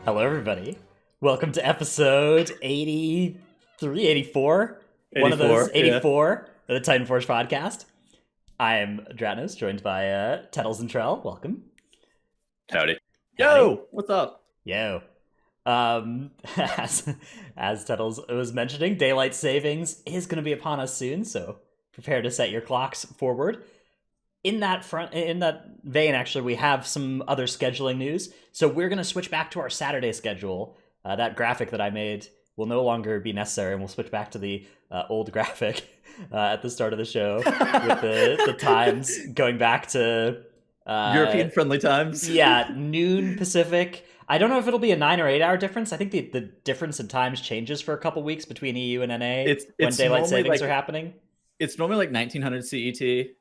Hello, everybody. Welcome to episode 83, 84. One of those 84, yeah. 84 of the Titanforge podcast. I am Dranos, joined by Tettles and Trell. Welcome. Howdy. Howdy. Yo, what's up? Yo. As Tettles was mentioning, daylight savings is going to be upon us soon, so prepare to set your clocks forward. In that vein, actually, we have some other scheduling news. So we're going to switch back to our Saturday schedule. That graphic that I made will no longer be necessary, and we'll switch back to the old graphic at the start of the show with the times going back to European-friendly times? Yeah, noon Pacific. I don't know if it'll be a 9 or 8 hour difference. I think the difference in times changes for a couple weeks between EU and NA when daylight savings are happening. It's normally like 1900 CET.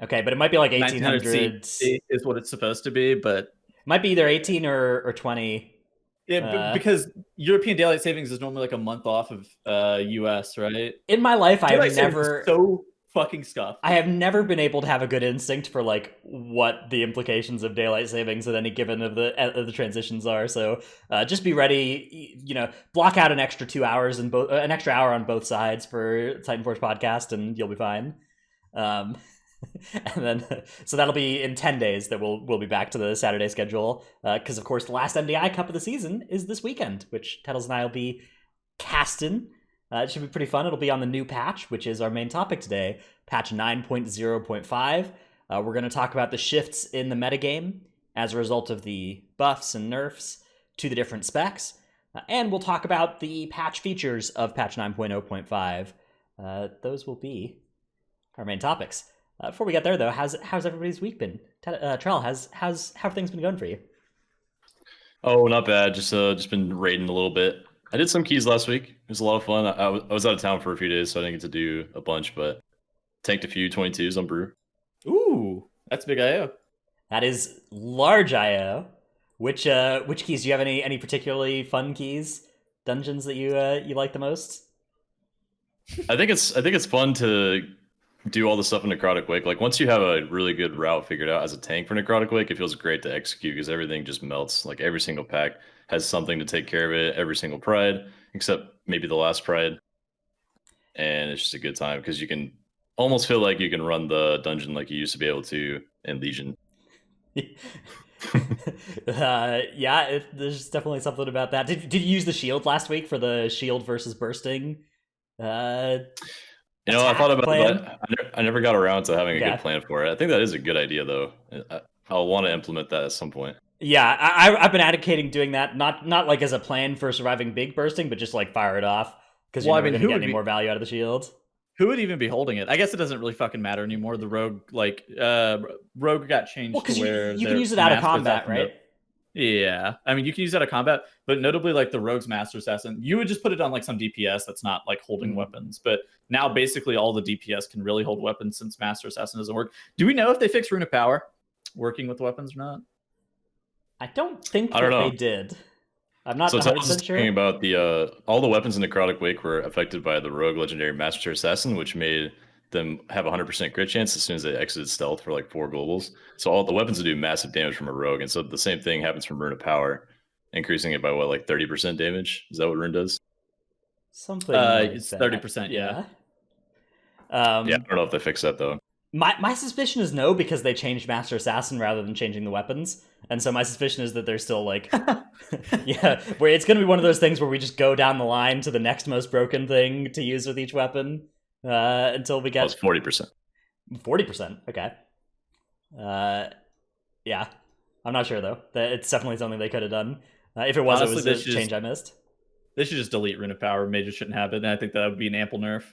Okay, but it might be like 1800 CET is what it's supposed to be, but it might be either 18 or 20. Because European daylight savings is normally like a month off of US, right? In my life, I Daylight have savings never is so fucking scuffed. I have never been able to have a good instinct for like what the implications of daylight savings at any given of the transitions are. So just be ready. Block out an extra 2 hours and an extra hour on both sides for Titanforge podcast, and you'll be fine. And then, so that'll be in 10 days that we'll be back to the Saturday schedule. Because of course, the last MDI Cup of the season is this weekend, which Tettles and I will be casting. It should be pretty fun. It'll be on the new patch, which is our main topic today, patch 9.0.5. We're going to talk about the shifts in the metagame as a result of the buffs and nerfs to the different specs. And we'll talk about the patch features of patch 9.0.5. Those will be our main topics. Before we get there, though, how's everybody's week been? Trell, how have things been going for you? Oh, not bad. Just been raiding a little bit. I did some keys last week. It was a lot of fun. I was out of town for a few days, so I didn't get to do a bunch, but tanked a few 22s on Brew. Ooh, that's big IO. That is large IO. Which keys? Do you have any particularly fun keys, dungeons that you like the most? I think it's fun to do all the stuff in Necrotic Wake. Like once you have a really good route figured out as a tank for Necrotic Wake, it feels great to execute because everything just melts. Like every single pack has something to take care of it. Every single pride, except maybe the last pride, and it's just a good time because you can almost feel like you can run the dungeon like you used to be able to in Legion. There's definitely something about that. Did you use the shield last week for the shield versus bursting? I thought about that. I never got around to having a Yeah. good plan for it. I think that is a good idea, though. I'll want to implement that at some point. Yeah, I've been advocating doing that, not like as a plan for surviving big bursting, but just like fire it off because you're never going to get any more value out of the shield. Who would even be holding it? I guess it doesn't really fucking matter anymore. The rogue, rogue got changed to where you can use it out of combat, right? Yeah, I mean you can use that out of combat, but notably like the rogue's master assassin, you would just put it on like some DPS that's not like holding weapons. But now basically all the DPS can really hold weapons since master assassin doesn't work. Do we know if they fixed Rune of Power working with weapons or not? I don't think I don't know. they did. I'm not So 100% sure. Talking about the all the weapons in Necrotic Wake were affected by the rogue legendary master assassin, which made them have 100% crit chance as soon as they exited stealth for like 4 globals. So all the weapons would do massive damage from a rogue, and so the same thing happens from Rune of Power, increasing it by what, like 30% damage? Is that what Rune does? Something. Like it's that. 30%. Yeah. Yeah, I don't know if they fixed that though. My suspicion is no, because they changed Master Assassin rather than changing the weapons. And so my suspicion is that they're still like, yeah, where it's going to be one of those things where we just go down the line to the next most broken thing to use with each weapon until we get... It's 40%. 40%, okay. Yeah, I'm not sure though. It's definitely something they could have done. If it was, Honestly, it was a change I missed. They should just delete Rune of Power. Mages shouldn't have it, and I think that would be an ample nerf.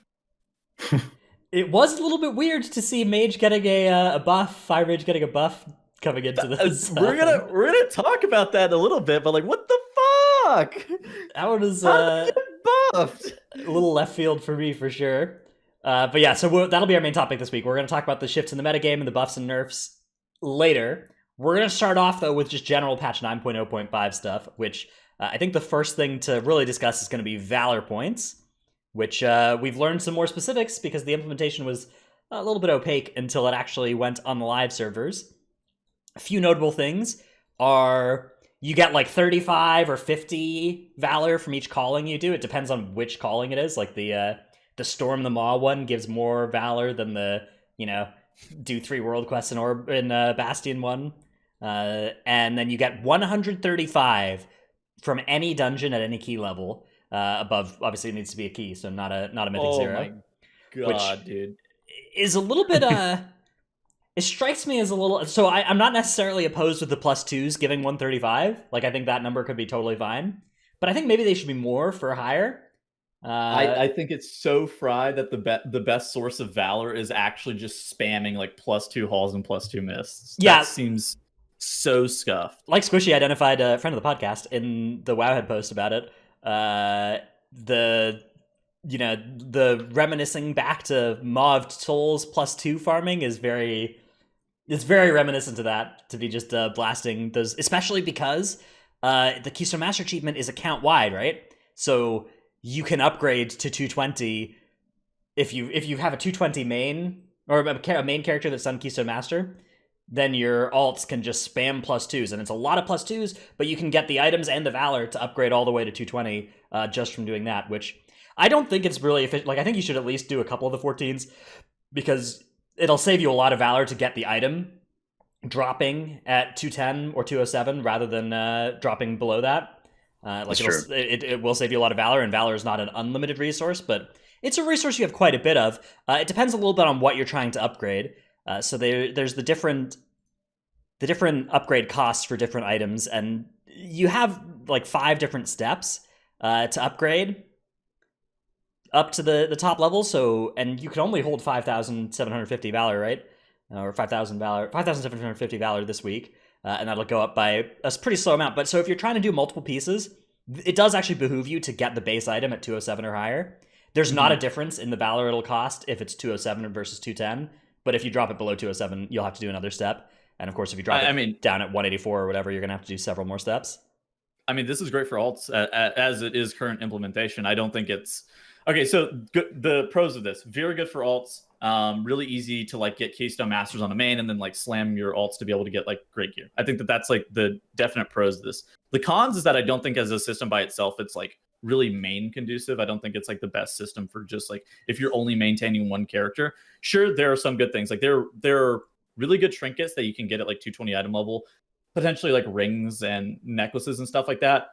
It was a little bit weird to see Mage getting a buff, Fire Mage getting a buff coming into this. We're gonna talk about that in a little bit, but like, what the fuck? That one is How did it get buffed? a little left field for me for sure. But yeah, so that'll be our main topic this week. We're going to talk about the shifts in the metagame and the buffs and nerfs later. We're going to start off though with just general patch 9.0.5 stuff, which I think the first thing to really discuss is going to be Valor points, which we've learned some more specifics because the implementation was a little bit opaque until it actually went on the live servers. A few notable things are you get like 35 or 50 Valor from each calling you do. It depends on which calling it is. Like the Storm the Maw one gives more Valor than the, do 3 world quests in Bastion one. And then you get 135 from any dungeon at any key level. Above, obviously, it needs to be a key, so not a mythic 0. My God, dude. Is a little bit it strikes me as a little. So I'm not necessarily opposed with the +2s giving 135. Like, I think that number could be totally fine, but I think maybe they should be more for higher. I think it's so fried that the best source of Valor is actually just spamming like +2 hauls and +2 mists. Yeah, that seems so scuffed. Like Squishy identified, a friend of the podcast, in the Wowhead post about it. The reminiscing back to Mauved Souls +2 farming is very reminiscent to that, to be just blasting those, especially because the Keystone Master achievement is account wide, right? So you can upgrade to 220 if you have a 220 main, or a main character that's done Keystone Master. Then your alts can just spam +2s, and it's a lot of +2s, but you can get the items and the Valor to upgrade all the way to 220 just from doing that, which I don't think it's really efficient. Like, I think you should at least do a couple of the 14s, because it'll save you a lot of Valor to get the item dropping at 210 or 207 rather than dropping below that. It will save you a lot of Valor, and Valor is not an unlimited resource, but it's a resource you have quite a bit of. It depends a little bit on what you're trying to upgrade. So there's the different upgrade costs for different items, and you have like 5 different steps to upgrade up to the top level. So, and you can only hold 5,750 Valor, right? Or 5,750 Valor this week, and that'll go up by a pretty slow amount. But so if you're trying to do multiple pieces, it does actually behoove you to get the base item at 207 or higher. There's not a difference in the Valor it'll cost if it's 207 versus 210. But if you drop it below 207, you'll have to do another step. And of course, if you drop it down at 184 or whatever, you're going to have to do several more steps. I mean, this is great for alts as it is current implementation. I don't think it's... Okay, so the pros of this, very good for alts. Really easy to like get Keystone Masters on the main and then like slam your alts to be able to get like great gear. I think that's like the definite pros of this. The cons is that I don't think as a system by itself, it's like really main conducive. I don't think it's like the best system for just like if you're only maintaining one character. Sure, there are some good things. Like there are really good trinkets that you can get at like 220 item level, potentially like rings and necklaces and stuff like that.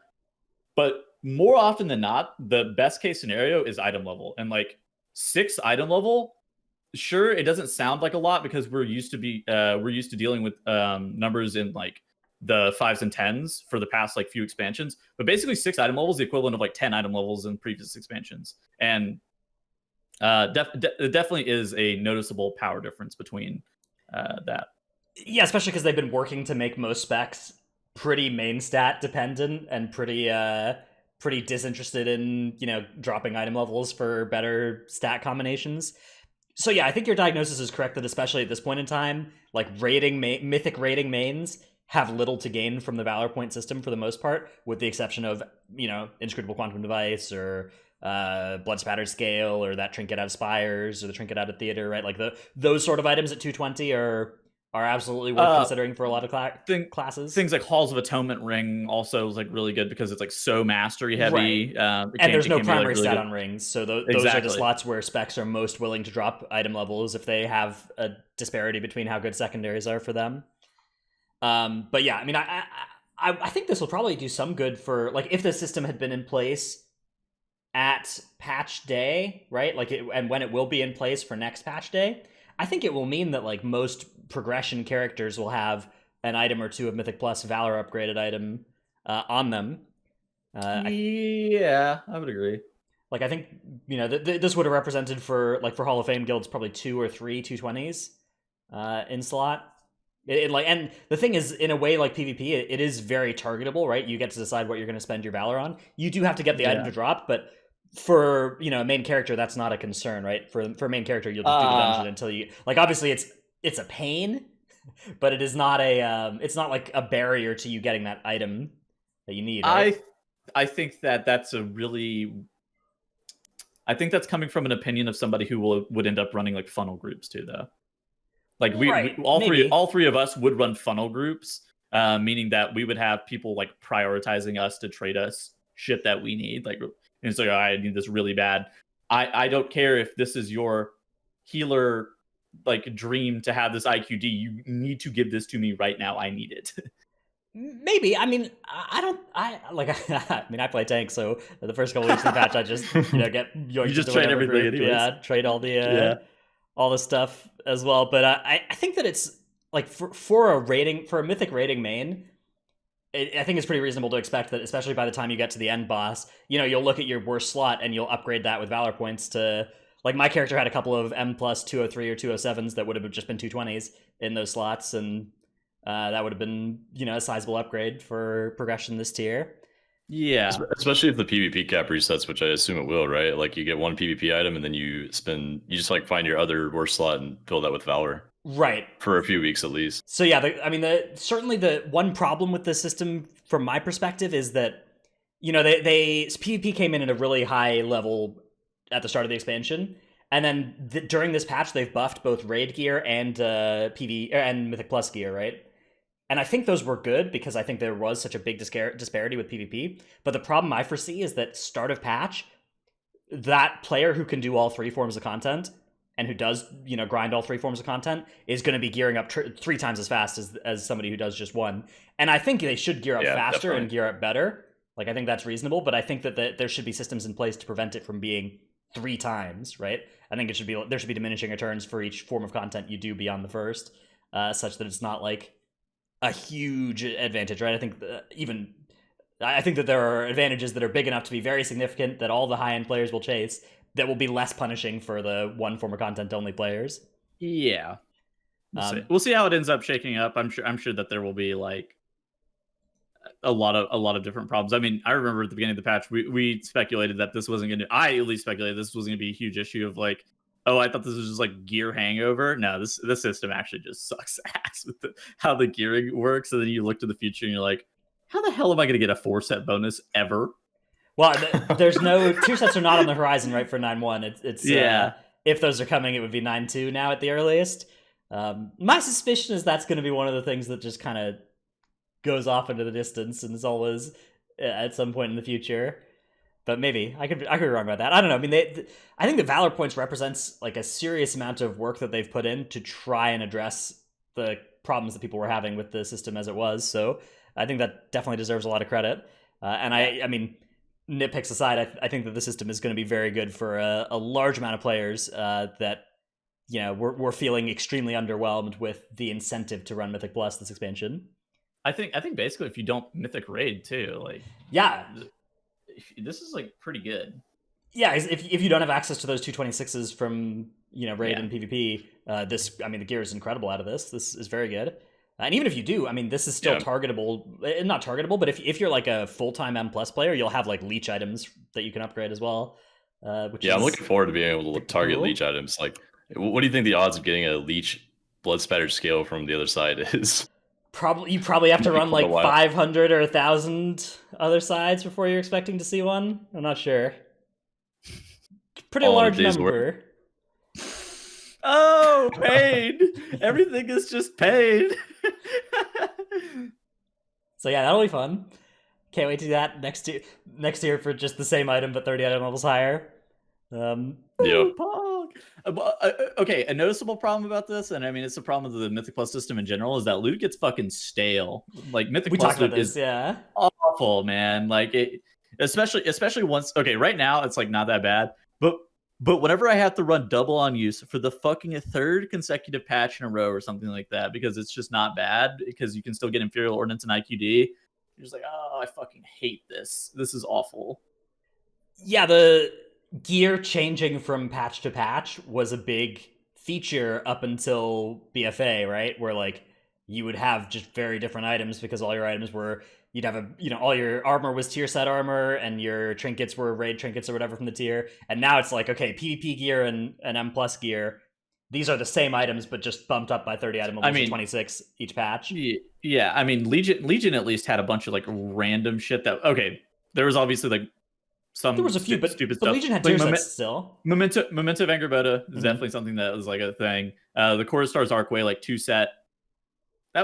But more often than not, the best case scenario is item level. And like 6 item level, sure, it doesn't sound like a lot because we're used to dealing with numbers in like the 5s and 10s for the past like few expansions, but basically 6 item levels is the equivalent of like 10 item levels in previous expansions. And it definitely is a noticeable power difference between that. Yeah, especially because they've been working to make most specs pretty main stat dependent and pretty disinterested in dropping item levels for better stat combinations. So yeah, I think your diagnosis is correct that especially at this point in time, like mythic rating mains have little to gain from the Valor point system for the most part, with the exception of Inscrutable Quantum Device or Blood Spattered Scale or that trinket out of Spires or the trinket out of Theater, right? Like those sort of items at 220 are absolutely worth considering for a lot of classes. Things like Halls of Atonement Ring also is like really good because it's like so mastery heavy. Right. And there's no primary stat on rings, so those are the slots where specs are most willing to drop item levels if they have a disparity between how good secondaries are for them. But yeah, I mean, I think this will probably do some good for like if the system had been in place at patch day, right? Like and when it will be in place for next patch day, I think it will mean that like most progression characters will have an item or two of Mythic Plus Valor upgraded item on them. Yeah, I would agree. Like I think this would have represented for Hall of Fame guilds probably 2 or 3 220s in slot. And the thing is, in a way like PvP, it is very targetable, right? You get to decide what you're going to spend your Valor on. You do have to get the item to drop, but for a main character, that's not a concern, right? For a main character, you'll just do the dungeon until you like. Obviously, it's a pain, but it is not it's not like a barrier to you getting that item that you need. Right? I think that's I think that's coming from an opinion of somebody who would end up running like funnel groups too, though. Like all three of us would run funnel groups, meaning that we would have people like prioritizing us to trade us shit that we need. Like, and it's like, oh, I need this really bad. I don't care if this is your healer like dream to have this IQD. You need to give this to me right now. I need it. Maybe. I mean, I don't. I like. I mean, I play tank, so the first couple weeks of the patch, I just get yoinked. You just into trade whatever everything group. anyways. Yeah, trade all the all the stuff as well. But I think that it's like for a mythic rating main. I think it's pretty reasonable to expect that, especially by the time you get to the end boss, you'll look at your worst slot and you'll upgrade that with Valor points to, like, my character had a couple of M plus 203 or 207s that would have just been 220s in those slots, and that would have been, a sizable upgrade for progression this tier. Yeah. Especially if the PvP cap resets, which I assume it will, right? Like you get one PvP item and then you just like find your other worst slot and fill that with Valor. Right. For a few weeks at least. So yeah, certainly the one problem with this system from my perspective is that, PvP came in at a really high level at the start of the expansion, and then during this patch they've buffed both raid gear and PV and Mythic Plus gear, right? And I think those were good because I think there was such a big disparity with PvP. But the problem I foresee is that start of patch, that player who can do all three forms of content and who does, grind all three forms of content is going to be gearing up 3 times as fast as somebody who does just one. And I think they should gear up faster definitely. and gear up better. Like, I think that's reasonable, but I think that there should be systems in place to prevent it from being 3 times, right? I think there should be diminishing returns for each form of content you do beyond the first, such that it's not like a huge advantage, right? I think that there are advantages that are big enough to be very significant that all the high-end players will chase, that will be less punishing for the one form of content only players. Yeah. We'll see how it ends up shaking up. I'm sure that there will be like a lot of different problems. I mean, I remember at the beginning of the patch, we speculated that this wasn't going to. I at least speculated this wasn't going to be a huge issue of like, oh, I thought this was just like gear hangover. No, this system actually just sucks ass with how the gearing works. And then you look to the future and you're like, how the hell am I going to get a 4-set bonus ever? Well, there's no 2 sets are not on the horizon, right? For 9-1, it's if those are coming, it would be 9-2 now at the earliest. My suspicion is that's going to be one of the things that just kind of goes off into the distance and is always at some point in the future. But maybe I could be wrong about that. I don't know. I mean, I think the Valor points represents like a serious amount of work that they've put in to try and address the problems that people were having with the system as it was. So I think that definitely deserves a lot of credit. And I mean, nitpicks aside, I think that the system is going to be very good for a large amount of players that we're feeling extremely underwhelmed with the incentive to run Mythic Plus this expansion. I think basically if you don't Mythic Raid too, like this is like pretty good. Yeah, if you don't have access to those 226s from raid and PvP, the gear is incredible out of this. This is very good. And even if you do, I mean, this is still targetable. Not targetable, but if you're like a full-time M plus player, you'll have like leech items that you can upgrade as well. I'm looking forward to being able to target leech items. Like, what do you think the odds of getting a leech blood spatter scale from the other side is? You probably have to run like 500 or 1,000 other sides before you're expecting to see one. I'm not sure. Pretty large number. Oh, pain! Everything is just pain. So yeah, that'll be fun. Can't wait to do that next year for just the same item but 30 item levels higher. Okay, a noticeable problem about this, and I mean it's a problem with the Mythic Plus system in general, is that loot gets fucking stale. Like Mythic Plus loot is awful, man. Like it, especially once. Okay, right now it's like not that bad, but whenever I have to run double on use for the fucking 3rd consecutive patch in a row or something like that, because it's just not bad, because you can still get Imperial Ordnance and IQD, you're just like, oh, I fucking hate this. This is awful. Yeah, the gear changing from patch to patch was a big feature up until BFA, right? Where like you would have just very different items because all your items were, you'd have all your armor was tier set armor and your trinkets were raid trinkets or whatever from the tier. And now it's like, okay, PvP gear and M plus gear, these are the same items but just bumped up by 30 item levels to 26 each patch. Yeah, I mean Legion at least had a bunch of like random shit that, okay, there was obviously like there was a few stupid stuff. Legion had tier sets still. Memento of Angrboda is definitely something that was like a thing. The Core Stars Arcway like 2 set.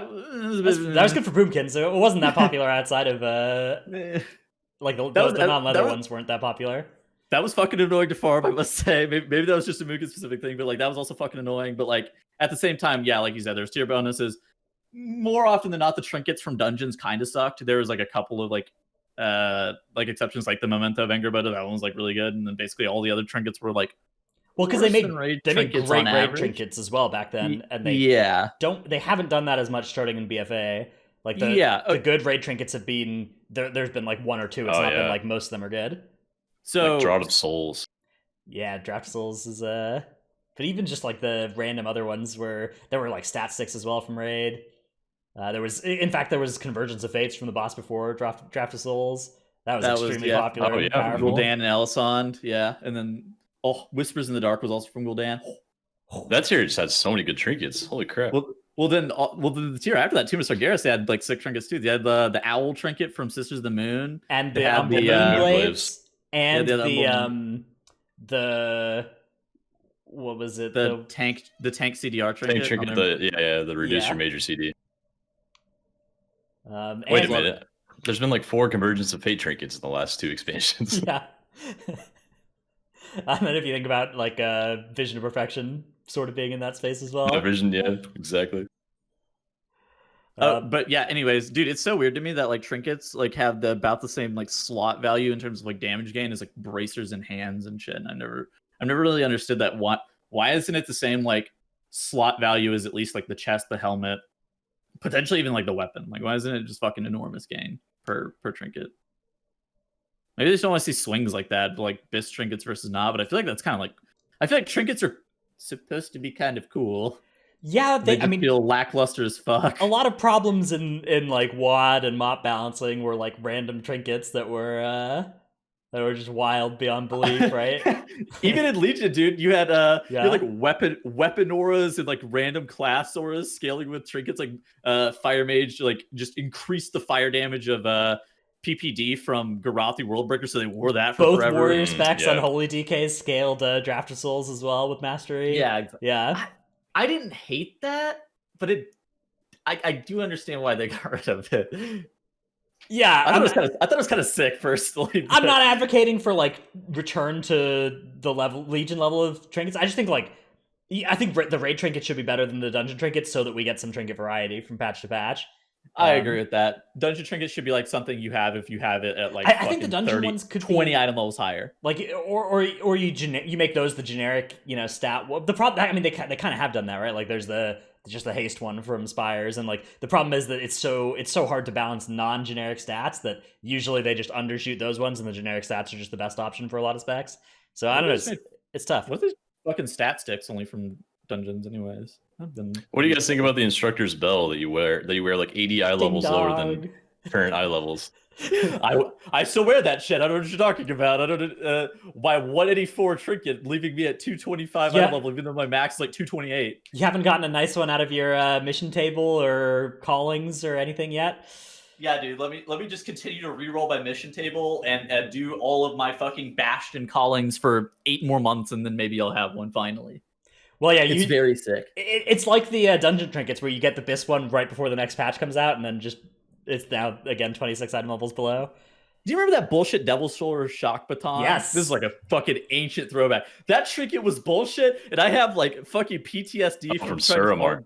That That was good for Boomkin, so it wasn't that popular outside of like the non-leather ones weren't that popular. That was fucking annoying to farm, I must say. Maybe that was just a Mugen specific thing, but like that was also fucking annoying. But like at the same time, yeah, like you said, there's tier bonuses. More often than not, the trinkets from dungeons kind of sucked. There was like a couple of like exceptions, like the Memento of Anger, but that one was like really good, and then basically all the other trinkets were like, well, because they made great great raid trinkets as well back then, and they haven't done that as much starting in BFA. Like the good raid trinkets have been there's been like one or two. It's not been like most of them are good. So like Draught of Souls. Yeah, Draught of Souls is but even just like the random other ones where there were like stat sticks as well from raid. There was Convergence of Fates from the boss before Draught of Souls. That was extremely popular. And powerful. Gul'dan and Elisand, and then Whispers in the Dark was also from Gul'dan. That tier just had so many good trinkets. Holy crap! Well, then the tier after that, Tomb of Sargeras, they had like 6 trinkets too. They had the owl trinket from Sisters of the Moon, and the Moonblades, and the what was it? The tank CDR trinket. Tank trinket, the reduce your major CD. Wait a minute. There's been like 4 Convergence of Fate trinkets in the last 2 expansions. Yeah. And then if you think about like Vision of Perfection sort of being in that space as well. Yeah, Vision, yeah, exactly. But yeah, anyways, dude, it's so weird to me that like trinkets like have about the same like slot value in terms of like damage gain as like bracers and hands and shit. And I've never really understood that. Why isn't it the same like slot value as at least like the chest, the helmet, potentially even like the weapon? Like why isn't it just fucking enormous gain per trinket? Maybe they just don't want to see swings like that, like BIS trinkets versus not. But I feel like that's kind of like, I feel like trinkets are supposed to be kind of cool. Yeah, they feel lackluster as fuck. A lot of problems in like WAD and MOP balancing were like random trinkets that were just wild beyond belief, right? Even in Legion, dude, you had you had like weapon auras and like random class auras scaling with trinkets, like Fire Mage, like just increased the fire damage of PPD from Garathi Worldbreaker, so they wore that for forever. Both warrior specs on Holy DKs scaled Draught of Souls as well with Mastery. Yeah. I didn't hate that, but I do understand why they got rid of it. Yeah, I thought it was kind of sick. Personally, but... I'm not advocating for like return to the Legion level of trinkets. I just think I think the raid trinket should be better than the dungeon trinkets, so that we get some trinket variety from patch to patch. I agree with that. Dungeon trinkets should be like something you have if you have it at like I think the dungeon ones could 20 be, item levels higher. Like or you make those the generic, stat. Well, the problem, I mean, they kind of have done that, right? Like there's just the haste one from Spires, and like the problem is that it's so hard to balance non-generic stats that usually they just undershoot those ones, and the generic stats are just the best option for a lot of specs. So I don't know, it's tough. What are these fucking stat sticks only from dungeons anyways? What do you guys think about the instructor's bell that you wear like 80 eye levels lower than current eye levels? I still wear that shit. I don't know what you're talking about. I don't know why 184 trinket leaving me at 225 eye level, even though my max is like 228. You haven't gotten a nice one out of your mission table or callings or anything yet? Yeah, dude. Let me just continue to reroll my mission table and do all of my fucking Bastion callings for 8 more months, and then maybe I'll have one finally. Well, yeah, it's very sick. It's like the dungeon trinkets where you get the BIS one right before the next patch comes out, and then just it's now again 26 item levels below. Do you remember that bullshit Devil Soul Shock Baton? Yes. This is like a fucking ancient throwback. That trinket was bullshit, and I have like fucking PTSD from Suramar.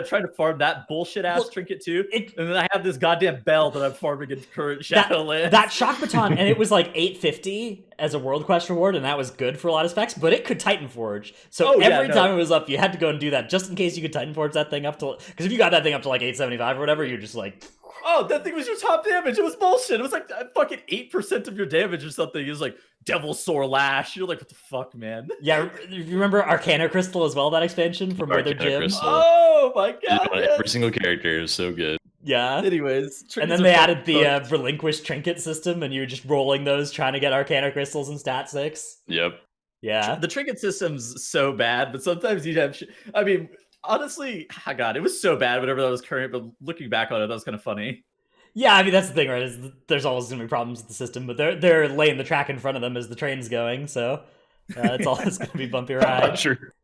Trying to farm that bullshit ass trinket too. And then I have this goddamn bell that I'm farming in current Shadowlands. That Shock Baton, and it was like 850 as a World Quest reward, and that was good for a lot of specs, but it could Titanforge. So every time it was up, you had to go and do that just in case you could Titanforge that thing up to, because if you got that thing up to like 875 or whatever, you're just like, oh, that thing was your top damage. It was bullshit. It was like fucking 8% of your damage or something. It was like Devil Sore Lash. You're like, what the fuck, man? Yeah, you remember Arcana Crystal as well, that expansion from Wither Gym? Oh my god. Every single character is so good. Yeah. Anyways. And then they added the relinquished trinket system, and you were just rolling those, trying to get Arcana Crystals and Stat 6. Yep. Yeah. The trinket system's so bad, but sometimes you have... I mean... Honestly, oh god, it was so bad whenever that was current, but looking back on it, that was kind of funny. Yeah, I mean, that's the thing, right? Is there's always going to be problems with the system, but they're laying the track in front of them as the train's going, so it's always going to be bumpy ride. Sure.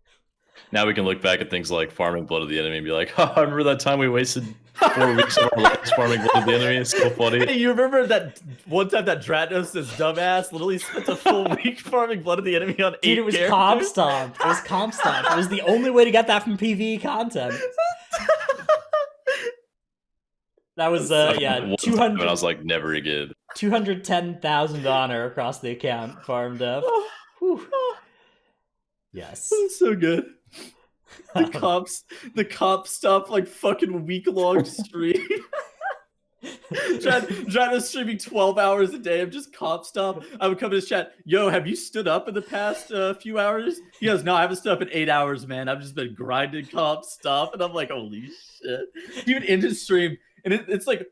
Now we can look back at things like farming blood of the enemy and be like, oh, I remember that time we wasted 4 weeks of our lives farming blood of the enemy. It's so funny. Hey, you remember that one time that Dratos, this dumbass, literally spent a full week farming blood of the enemy on 8 Dude, it was characters? comp stomp. It was comp stomp. It was the only way to get that from PvE content. That was yeah, One time 200. and I was like, never again. 210,000 honor across the account farmed up. Whew. Yes. So good. The cops stop like fucking week-long stream. Dratos streaming 12 hours a day of just cop stop. I would come to his chat, yo, have you stood up in the past few hours? He goes, no, I haven't stood up in 8 hours, man. I've just been grinding cop stop. And I'm like, holy shit. He would end his stream, and it's like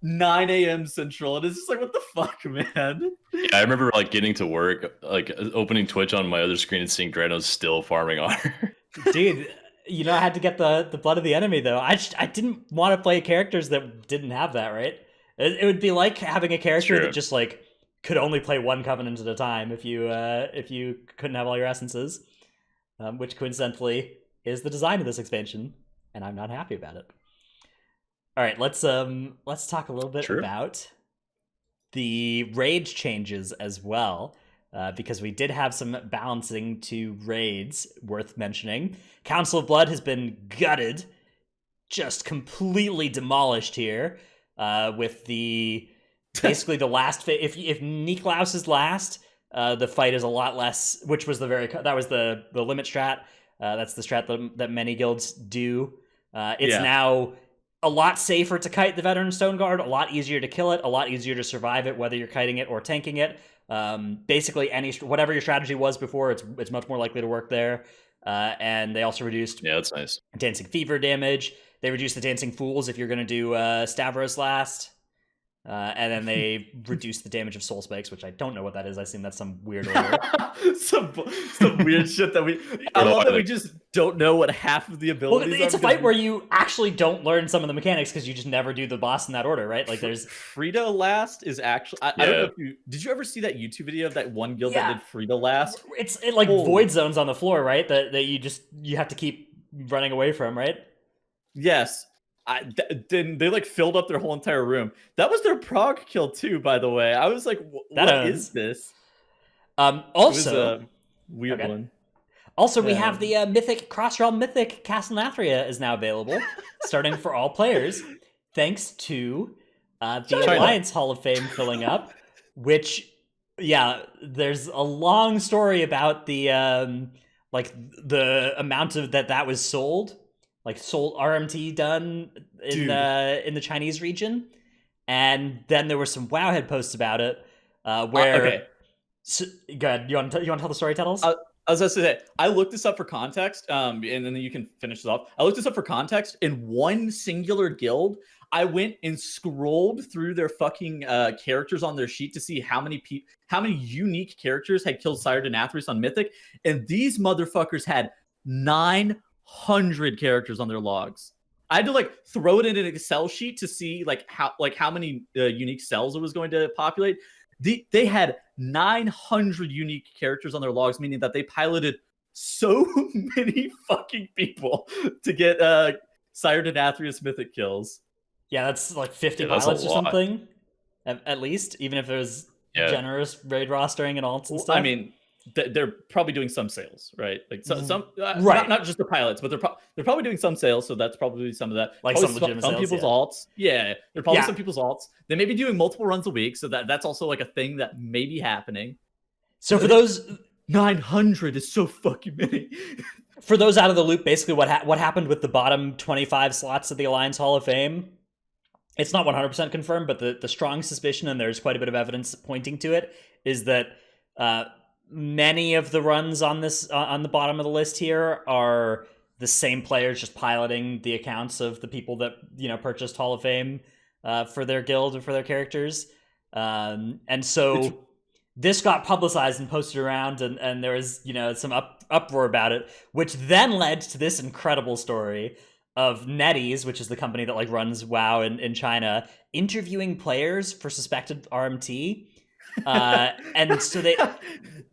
9 a.m. Central, and it's just like, what the fuck, man? Yeah, I remember like getting to work, like opening Twitch on my other screen and seeing Dranos still farming honor. Dude, you know, I had to get the blood of the enemy, though. I didn't want to play characters that didn't have that, right? It would be like having a character that just, like, could only play one Covenant at a time if you couldn't have all your essences, which coincidentally is the design of this expansion, and I'm not happy about it. All right, let's talk a little bit about the rage changes as well. Because we did have some balancing to raids worth mentioning. Council of Blood has been gutted, just completely demolished here, with basically the last. If Niklaus is last, the fight is a lot less. Which was that was the limit strat. That's the strat that many guilds do. It's now a lot safer to kite the Veteran Stone Guard, a lot easier to kill it, a lot easier to survive it, whether you're kiting it or tanking it. Basically, whatever your strategy was before, it's much more likely to work there. And they also reduced that's nice. Dancing Fever damage. They reduced the Dancing Fools if you're going to do Stavros last. And then they reduced the damage of Soul Spikes, which I don't know what that is. I assume that's some weird order. some weird shit that I love that we just don't know what half of the abilities are. It's a fight where you actually don't learn some of the mechanics because you just never do the boss in that order, right? Like there's Frida last is actually I don't know if did you ever see that YouTube video of that one guild that did Frida last? It's like void zones on the floor, right? That you have to keep running away from, right? Yes. Then they like filled up their whole entire room. That was their prog kill too, by the way. I was like, what is this? Also, it was a weird one. Also, we have the mythic Crossrealm Mythic Castlanathria is now available, starting for all players, thanks to the Alliance Hall of Fame filling up. Which, there's a long story about the the amount of that was sold. Like sold RMT done in the Chinese region, and then there were some Wowhead posts about it. Where go ahead. You want to tell the story, Tuttles? I was going to say, I looked this up for context, and then you can finish this off. I looked this up for context. In one singular guild, I went and scrolled through their fucking characters on their sheet to see how many unique characters had killed Sire Denathrius on Mythic, and these motherfuckers had 900 characters on their logs. I had to like throw it in an Excel sheet to see how many unique cells it was going to populate. They had 900 unique characters on their logs, meaning that they piloted so many fucking people to get Sire Denathrius Mythic kills. Yeah, that's like 50 pilots or something, at least, even if there's generous raid rostering and alts and stuff. I mean, they're probably doing some sales, right? Like some right. Not just the pilots, but they're probably doing some sales. So that's probably some of that. Like probably some people's alts. Yeah, they're probably some people's alts. They may be doing multiple runs a week, so that's also like a thing that may be happening. So for those 900 is so fucking many. For those out of the loop, basically what happened with the bottom 25 slots of the Alliance Hall of Fame. It's not 100% confirmed, but the strong suspicion, and there's quite a bit of evidence pointing to it, is that many of the runs on the bottom of the list here are the same players just piloting the accounts of the people that purchased Hall of Fame for their guild or for their characters, and so this got publicized and posted around, and there was some uproar about it, which then led to this incredible story of NetEase, which is the company that runs WoW in China, interviewing players for suspected RMT. And so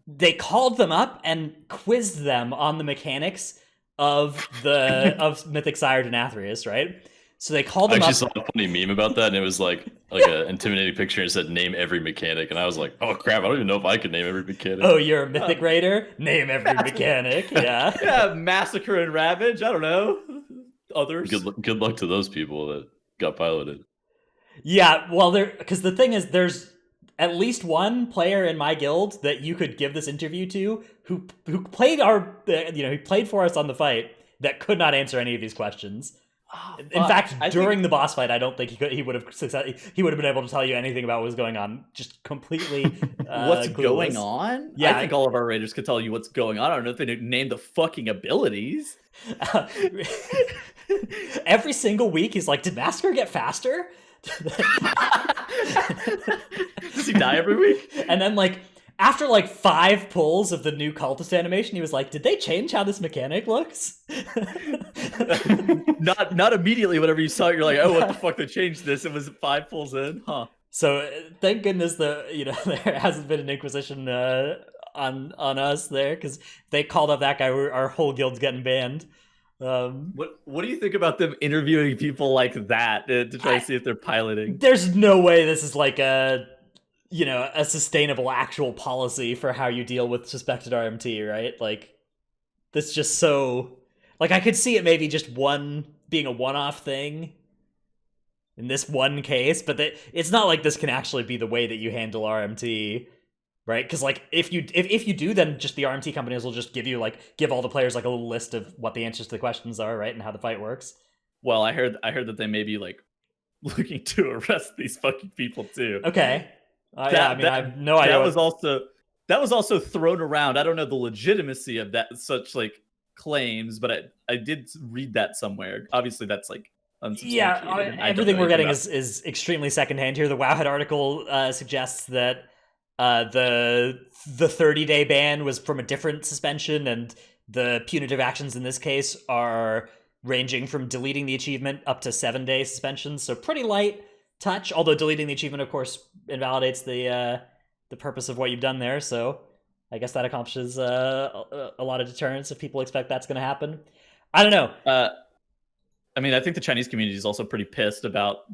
they called them up and quizzed them on the mechanics of Mythic Sire Denathrius, right? So they called I them actually up. saw a funny meme about that, and it was like an intimidating picture and it said name every mechanic, and I was like, oh crap, I don't even know if I could name every mechanic. Oh, you're a Mythic Raider? Name every mechanic. Yeah. Yeah, Massacre and Ravage. I don't know. Others. Good luck to those people that got piloted. Yeah, well, because the thing is, there's at least one player in my guild that you could give this interview to who played he played for us on the fight that could not answer any of these questions. Oh, In fact, during think the boss fight, I don't think he would have been able to tell you anything about what was going on. Just completely what's clueless. going on? Yeah, I think all of our raiders could tell you what's going on. I don't know if they named the fucking abilities. Every single week, he's like, "Did Massacre get faster?" Does he die every week? And then like after like 5 pulls of the new cultist animation, he was like, "Did they change how this mechanic looks?" Not immediately. Whenever you saw it, you're like, "Oh, what the fuck? They changed this." It was 5 pulls in, huh? So thank goodness there hasn't been an inquisition on us there, because they called up that guy, our whole guild's getting banned. What do you think about them interviewing people like that to try to see if they're piloting? There's no way this is like a sustainable actual policy for how you deal with suspected RMT, right? Like, that's just so, like, I could see it maybe just being a one-off thing in this one case, but it's not like this can actually be the way that you handle RMT, right? Because like if you do, then just the RMT companies will just give all the players like a little list of what the answers to the questions are, right, and how the fight works. Well, I heard that they may be like looking to arrest these fucking people too. Okay. I have no idea. That was also thrown around. I don't know the legitimacy of that such like claims, but I did read that somewhere. Obviously, that's like unsubstantiated. Everything we're getting is extremely secondhand here. The Wowhead article suggests that the 30-day ban was from a different suspension, and the punitive actions in this case are ranging from deleting the achievement up to 7-day suspension. So pretty light touch, although deleting the achievement, of course, invalidates the purpose of what you've done there. So I guess that accomplishes a lot of deterrence if people expect that's going to happen. I don't know. I mean, I think the Chinese community is also pretty pissed about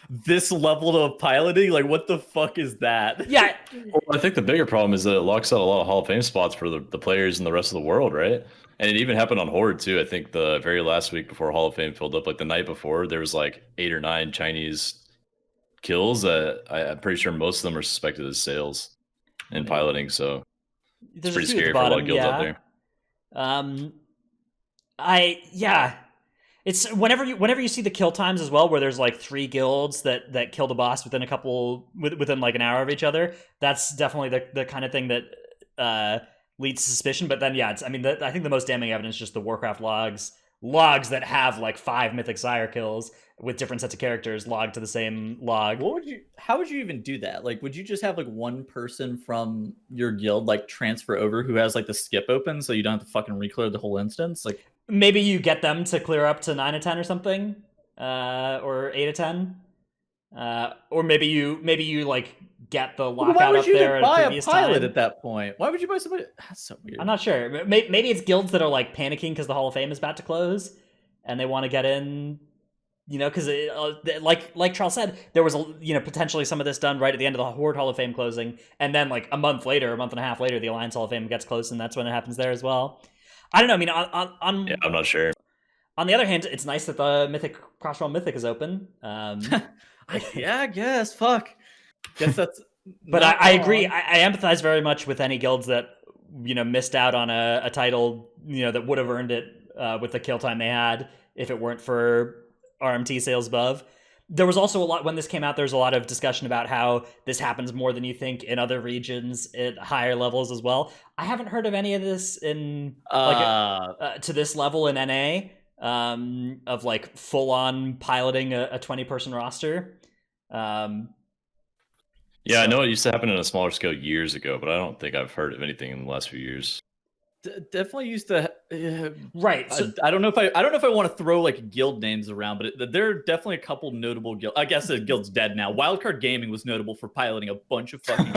this level of piloting. Like, what the fuck is that? Yeah. Well, I think the bigger problem is that it locks out a lot of Hall of Fame spots for the players in the rest of the world, right? And it even happened on Horde too. I think the very last week before Hall of Fame filled up, like the night before, there was like 8 or 9 Chinese kills. I'm pretty sure most of them are suspected as sales and piloting. So it's pretty scary for a lot of guilds out there. It's whenever you see the kill times as well, where there's like 3 guilds that kill the boss within within like an hour of each other. That's definitely the kind of thing that leads to suspicion. But then I think the most damning evidence is just the Warcraft logs that have like 5 Mythic Sire kills with different sets of characters logged to the same log. How would you even do that? Like, would you just have like one person from your guild like transfer over who has like the skip open, so you don't have to fucking reclear the whole instance? Like, maybe you get them to clear up to 9 of 10 or something, or 8 of 10, or maybe you like get the lockout up there at a previous time. Why would you buy a pilot at that point? Why would you buy somebody? That's so weird. I'm not sure. Maybe it's guilds that are like panicking because the Hall of Fame is about to close, and they want to get in. Because like Charles said, there was potentially some of this done right at the end of the Horde Hall of Fame closing, and then like a month and a half later, the Alliance Hall of Fame gets closed, and that's when it happens there as well. I don't know. I mean, I'm not sure. On the other hand, it's nice that the Crossrealm Mythic is open. Yeah, I guess. Fuck. Guess that's. But I agree. I empathize very much with any guilds that missed out on a title that would have earned it with the kill time they had if it weren't for RMT sales above. There was also a lot when this came out. There's a lot of discussion about how this happens more than you think in other regions at higher levels as well. I haven't heard of any of this in to this level in NA of like full on piloting a 20-person roster. I know it used to happen on a smaller scale years ago, but I don't think I've heard of anything in the last few years. Definitely used to. Right. So, I don't know if I want to throw like guild names around, but there are definitely a couple notable guild. I guess the guild's dead now. Wildcard Gaming was notable for piloting a bunch of fucking.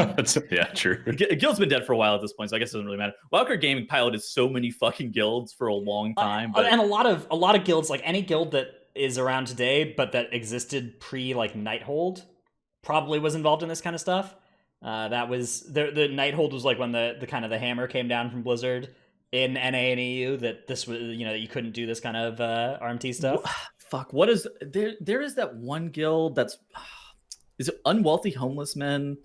Yeah, true. Guild's been dead for a while at this point, so I guess it doesn't really matter. Wildcard Gaming piloted so many fucking guilds for a long time, but and a lot of guilds, like any guild that is around today, but that existed pre like Nighthold, probably was involved in this kind of stuff. That was the Nighthold was like when the kind of the hammer came down from Blizzard in NA and EU that this was, you know, that you couldn't do this kind of RMT stuff. Fuck, what is there? There is that one guild that's is it Unwealthy Homeless Men?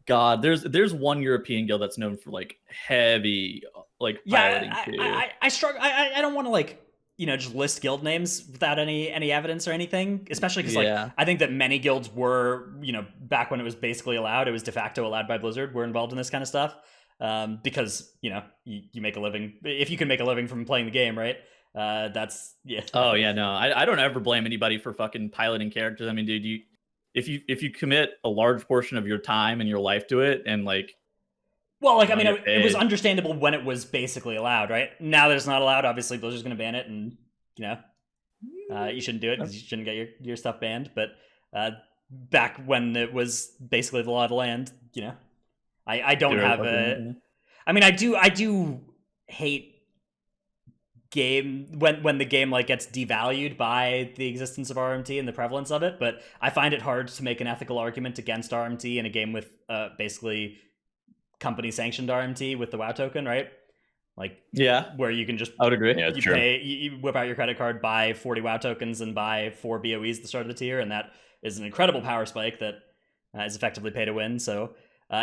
God, there's one European guild that's known for like heavy like piloting too. I struggle. I don't want to like, you know, just list guild names without any evidence or anything, especially because like I think that many guilds were, you know, back when it was basically allowed, it was de facto allowed by Blizzard, were involved in this kind of stuff, because, you know, you make a living if you can make a living from playing the game, right? That's Oh yeah, no, I don't ever blame anybody for fucking piloting characters. I mean, dude, if you commit a large portion of your time and your life to it, and like, well, like, I mean, it was understandable when it was basically allowed, right? Now that it's not allowed, obviously Blizzard's going to ban it, and, you know, you shouldn't do it because you shouldn't get your stuff banned. But back when it was basically the law of the land, you know, I don't have a. I mean, I do hate game when the game like gets devalued by the existence of RMT and the prevalence of it, but I find it hard to make an ethical argument against RMT in a game with basically company sanctioned RMT with the WoW token, right? Like, yeah, where you can just, I would agree. Yeah, you pay, you whip out your credit card, buy 40 WoW tokens, and buy 4 BOEs at the start of the tier, and that is an incredible power spike that is effectively pay to win. So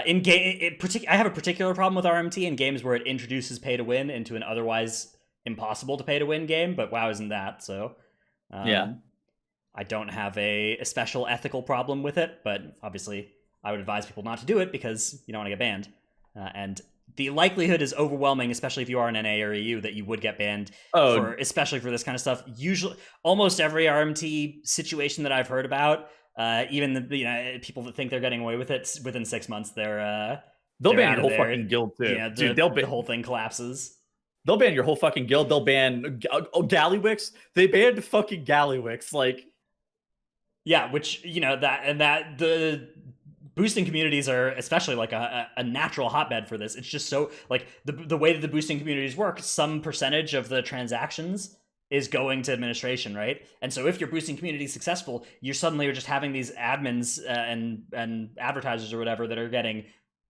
in game, I have a particular problem with RMT in games where it introduces pay to win into an otherwise impossible to pay to win game, but WoW isn't that. So yeah, I don't have a special ethical problem with it, but obviously I would advise people not to do it because you don't want to get banned. And the likelihood is overwhelming, especially if you are an NA or EU, that you would get banned, especially for this kind of stuff. Usually, almost every RMT situation that I've heard about, even the people that think they're getting away with it, within 6 months they'll ban your whole fucking guild too. Yeah, dude, the whole thing collapses. They'll ban your whole fucking guild. They'll ban Gallywix. They banned fucking Gallywix. Like, yeah, which, you know, that the boosting communities are especially like a natural hotbed for this. It's just so like the way that the boosting communities work, some percentage of the transactions is going to administration, right? And so if your boosting community is successful, you suddenly are just having these admins and advertisers or whatever that are getting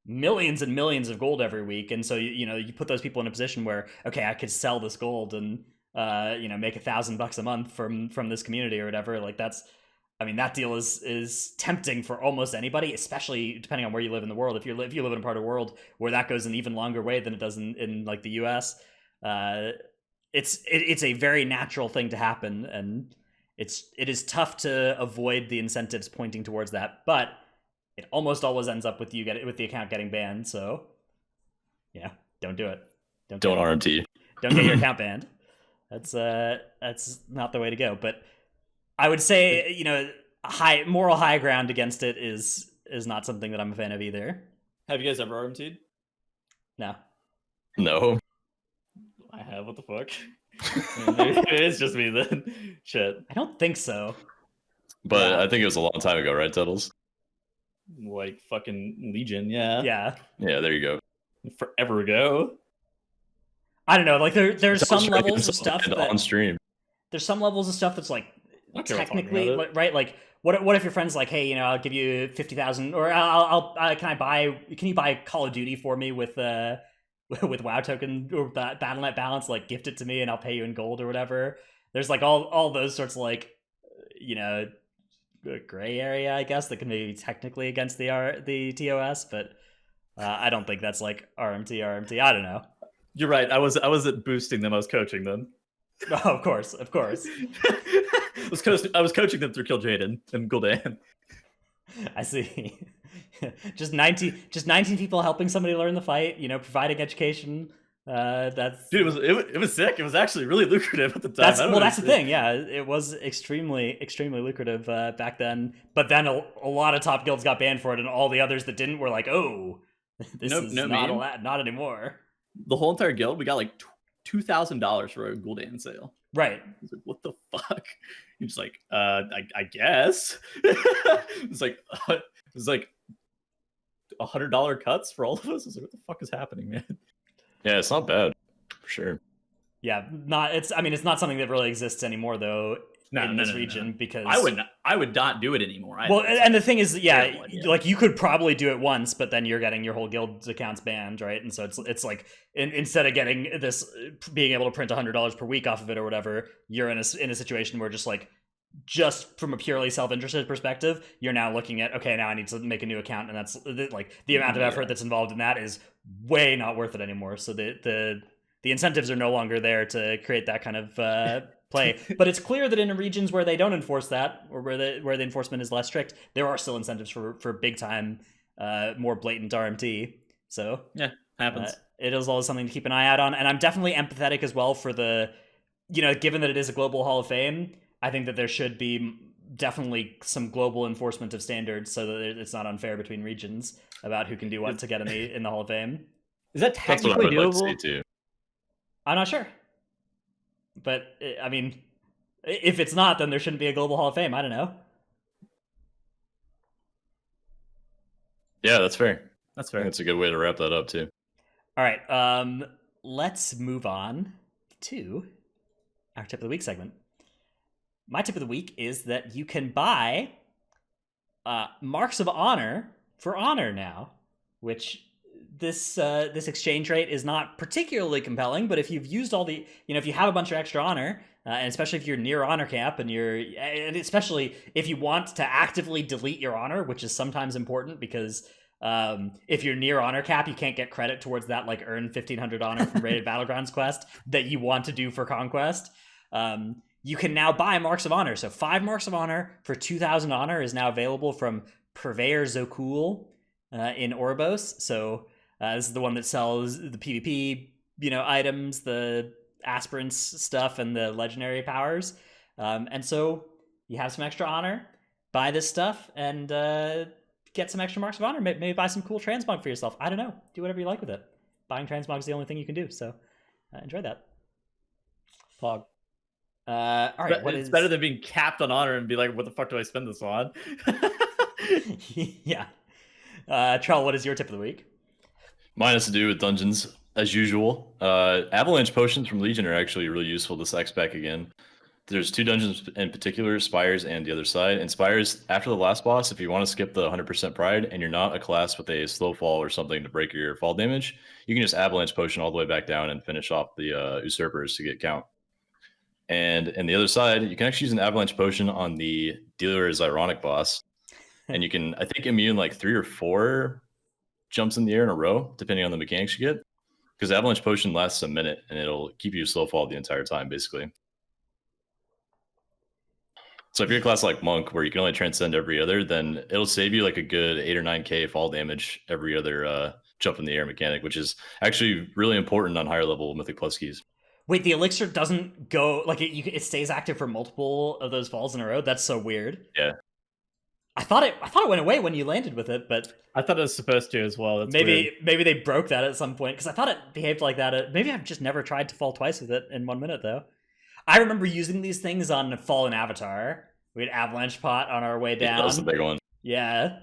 millions and millions of gold every week. And so you put those people in a position where, okay, I could sell this gold and make $1,000 a month from this community or whatever. Like that deal is tempting for almost anybody, especially depending on where you live in the world. If you live in a part of the world where that goes an even longer way than it does in like the US, it's a very natural thing to happen, and it is tough to avoid the incentives pointing towards that, but it almost always ends up with the account getting banned. So, don't do it. Don't RMT. Don't get your account banned. That's not the way to go. But I would say, moral high ground against it is not something that I'm a fan of either. Have you guys ever RMT'd? No. No. I have. What the fuck? It is just me then. Shit. I don't think so. But I think it was a long time ago, right, Tuttles? Like fucking Legion, yeah. Yeah. Yeah, there you go. Forever ago. I don't know. Like there's some levels of stuff that, on stream. There's some levels of stuff that's like technically right. Like what if your friend's like, hey, I'll give you 50,000, or can you buy Call of Duty for me with WoW token or Battle.net balance? Like gift it to me and I'll pay you in gold or whatever. There's like all those sorts of like gray area, I guess, that can be technically against the TOS, but I don't think that's like RMT. I don't know. You're right. I wasn't boosting them. I was coaching them. Oh, of course. I was coaching them through Kill Jaden and Gul'dan. I see. just 19 people helping somebody learn the fight. Providing education. That's dude. It was sick. It was actually really lucrative at the time. That's the thing. Yeah, it was extremely lucrative back then. But then a lot of top guilds got banned for it, and all the others that didn't were like, "Oh, this is not anymore." the whole entire guild, we got like $2,000 for a Gul'dan sale. Right. He's like, what the fuck? He's just like, I guess. It's like $100 cuts for all of us. I was like, what the fuck is happening, man? Yeah, it's not bad for sure. Yeah, it's not something that really exists anymore though in this region because I would not do it anymore. Well, and the thing is, like you could probably do it once, but then you're getting your whole guild's accounts banned, right? And so it's like instead of getting this, being able to print $100 per week off of it or whatever, you're in a situation where just from a purely self-interested perspective, you're now looking at, okay, now I need to make a new account, and that's like the amount of effort that's involved in that is way not worth it anymore. So the incentives are no longer there to create that kind of play. But it's clear that in regions where they don't enforce that, or where the enforcement is less strict, there are still incentives for big time, more blatant RMT. So yeah, happens. It is always something to keep an eye out on, and I'm definitely empathetic as well for given that it is a global Hall of Fame. I think that there should be definitely some global enforcement of standards so that it's not unfair between regions about who can do what to get in the Hall of Fame. Is that technically doable? Like to see too. I'm not sure. But, I mean, if it's not, then there shouldn't be a global Hall of Fame. I don't know. Yeah, that's fair. That's fair. That's a good way to wrap that up, too. All right. Let's move on to our Tip of the Week segment. My tip of the week is that you can buy Marks of Honor for Honor now, which this exchange rate is not particularly compelling, but if you've used all the, if you have a bunch of extra honor, and especially if you're near honor cap and especially if you want to actively delete your honor, which is sometimes important because if you're near honor cap, you can't get credit towards that like earn 1,500 honor from Rated Battlegrounds quest that you want to do for Conquest. You can now buy Marks of Honor. So 5 Marks of Honor for 2,000 honor is now available from Purveyor Zokul in Oribos. So this is the one that sells the PvP, items, the aspirants stuff, and the legendary powers. And so you have some extra honor, buy this stuff, and get some extra Marks of Honor. Maybe buy some cool transmog for yourself. I don't know. Do whatever you like with it. Buying transmog is the only thing you can do. So enjoy that. Pog. All right, it's better than being capped on honor and be like, what the fuck do I spend this on? Yeah. Trell, what is your tip of the week? Mine has to do with dungeons, as usual. Avalanche potions from Legion are actually really useful this X-Pack again. There's 2 dungeons in particular, Spires and the other side. And Spires, after the last boss, if you want to skip the 100% Pride and you're not a class with a slow fall or something to break your fall damage, you can just Avalanche potion all the way back down and finish off the Usurpers to get count. And in the other side, you can actually use an Avalanche potion on the Dealer's Ironic boss. And you can, I think, immune like 3 or 4 jumps in the air in a row, depending on the mechanics you get. Because Avalanche potion lasts a minute, and it'll keep you slow fall the entire time, basically. So if you're a class like Monk, where you can only transcend every other, then it'll save you like a good 8 or 9k fall damage every other jump in the air mechanic, which is actually really important on higher level Mythic Plus keys. Wait, the elixir doesn't go like it stays active for multiple of those falls in a row? That's so weird. Yeah. I thought it went away when you landed with it, but I thought it was supposed to as well. That's maybe they broke that at some point because I thought it behaved like that. Maybe I've just never tried to fall twice with it in 1 minute though. I remember using these things on Fallen Avatar. We had Avalanche Pot on our way down. That was the big one. Yeah,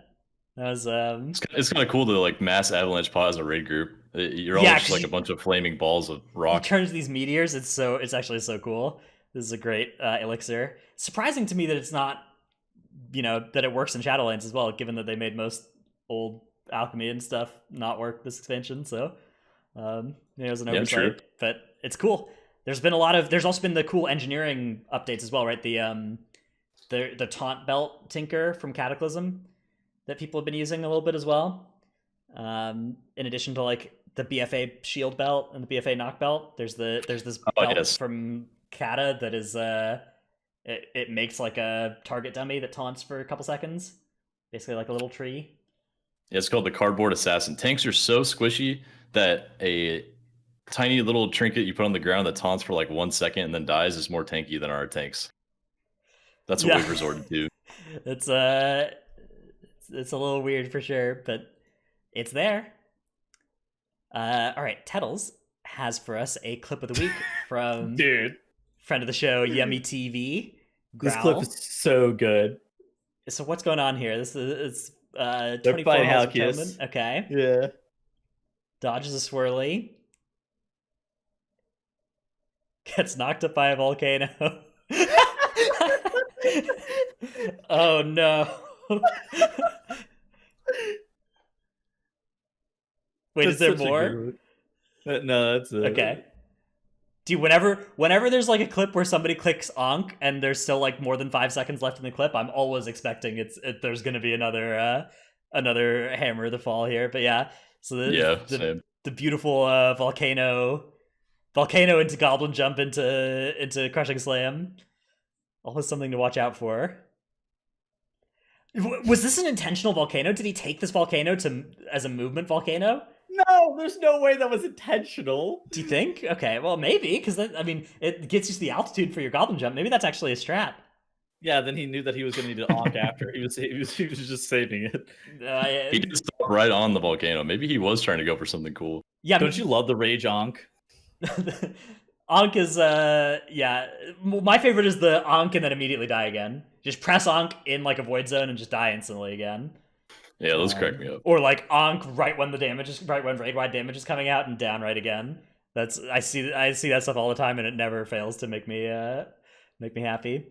that was. It's kind of cool to like mass Avalanche Pot as a raid group. You're all just like a bunch of flaming balls of rock. It turns these meteors. It's actually so cool. This is a great elixir. Surprising to me that it's not, that it works in Shadowlands as well, given that they made most old alchemy and stuff not work this expansion. So, it was an oversight, but it's cool. There's also been the cool engineering updates as well, right? The taunt belt tinker from Cataclysm that people have been using a little bit as well. In addition to like the BFA shield belt and the BFA knock belt, there's this belt from Kata that is it makes like a target dummy that taunts for a couple seconds, basically like a little tree. Yeah, it's called the Cardboard Assassin. Tanks are so squishy that a tiny little trinket you put on the ground that taunts for like 1 second and then dies is more tanky than our tanks. That's what we've resorted to. It's a little weird for sure, but it's there. All right, Tettles, has for us a clip of the week from Dude, friend of the show, Yummy TV. this Growl. clip is so good. So what's going on here? This is They're 24 fighting Halls of Halkias. Atonement. Okay. Yeah. Dodges a swirly. Gets knocked up by a volcano. Oh no. Wait, is there more? No, that's it. Okay. Dude, whenever there's like a clip where somebody clicks onk and there's still like more than 5 seconds left in the clip, I'm always expecting there's gonna be another hammer to fall here. But yeah, so the beautiful volcano into goblin jump into crushing slam. Always something to watch out for. Was this an intentional volcano? Did he take this volcano as a movement volcano? No, there's no way that was intentional. Do you think? Okay, well maybe, because it gets you to the altitude for your goblin jump. Maybe that's actually a strat. Yeah, then he knew that he was going to need to onk after. He was just saving it. He did stop right on the volcano. Maybe he was trying to go for something cool. Yeah, don't you love the rage onk? Onk is yeah. My favorite is the onk and then immediately die again. Just press onk in like a void zone and just die instantly again. Yeah, those crack me up. Or like onk right when raid wide damage is coming out and down right again. I see that stuff all the time and it never fails to make me happy.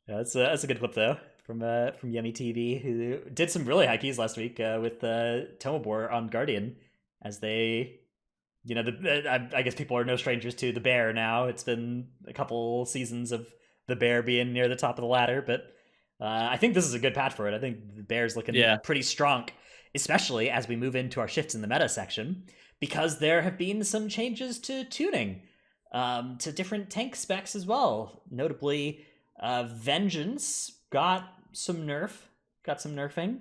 Yeah, that's a good clip though from Yummy TV, who did some really high keys last week with Tomobor on Guardian, as they, I guess people are no strangers to the bear now. It's been a couple seasons of the bear being near the top of the ladder, but I think this is a good patch for it. I think the bear's looking pretty strong, especially as we move into our shifts in the meta section, because there have been some changes to tuning, to different tank specs as well. Notably, Vengeance got some nerfing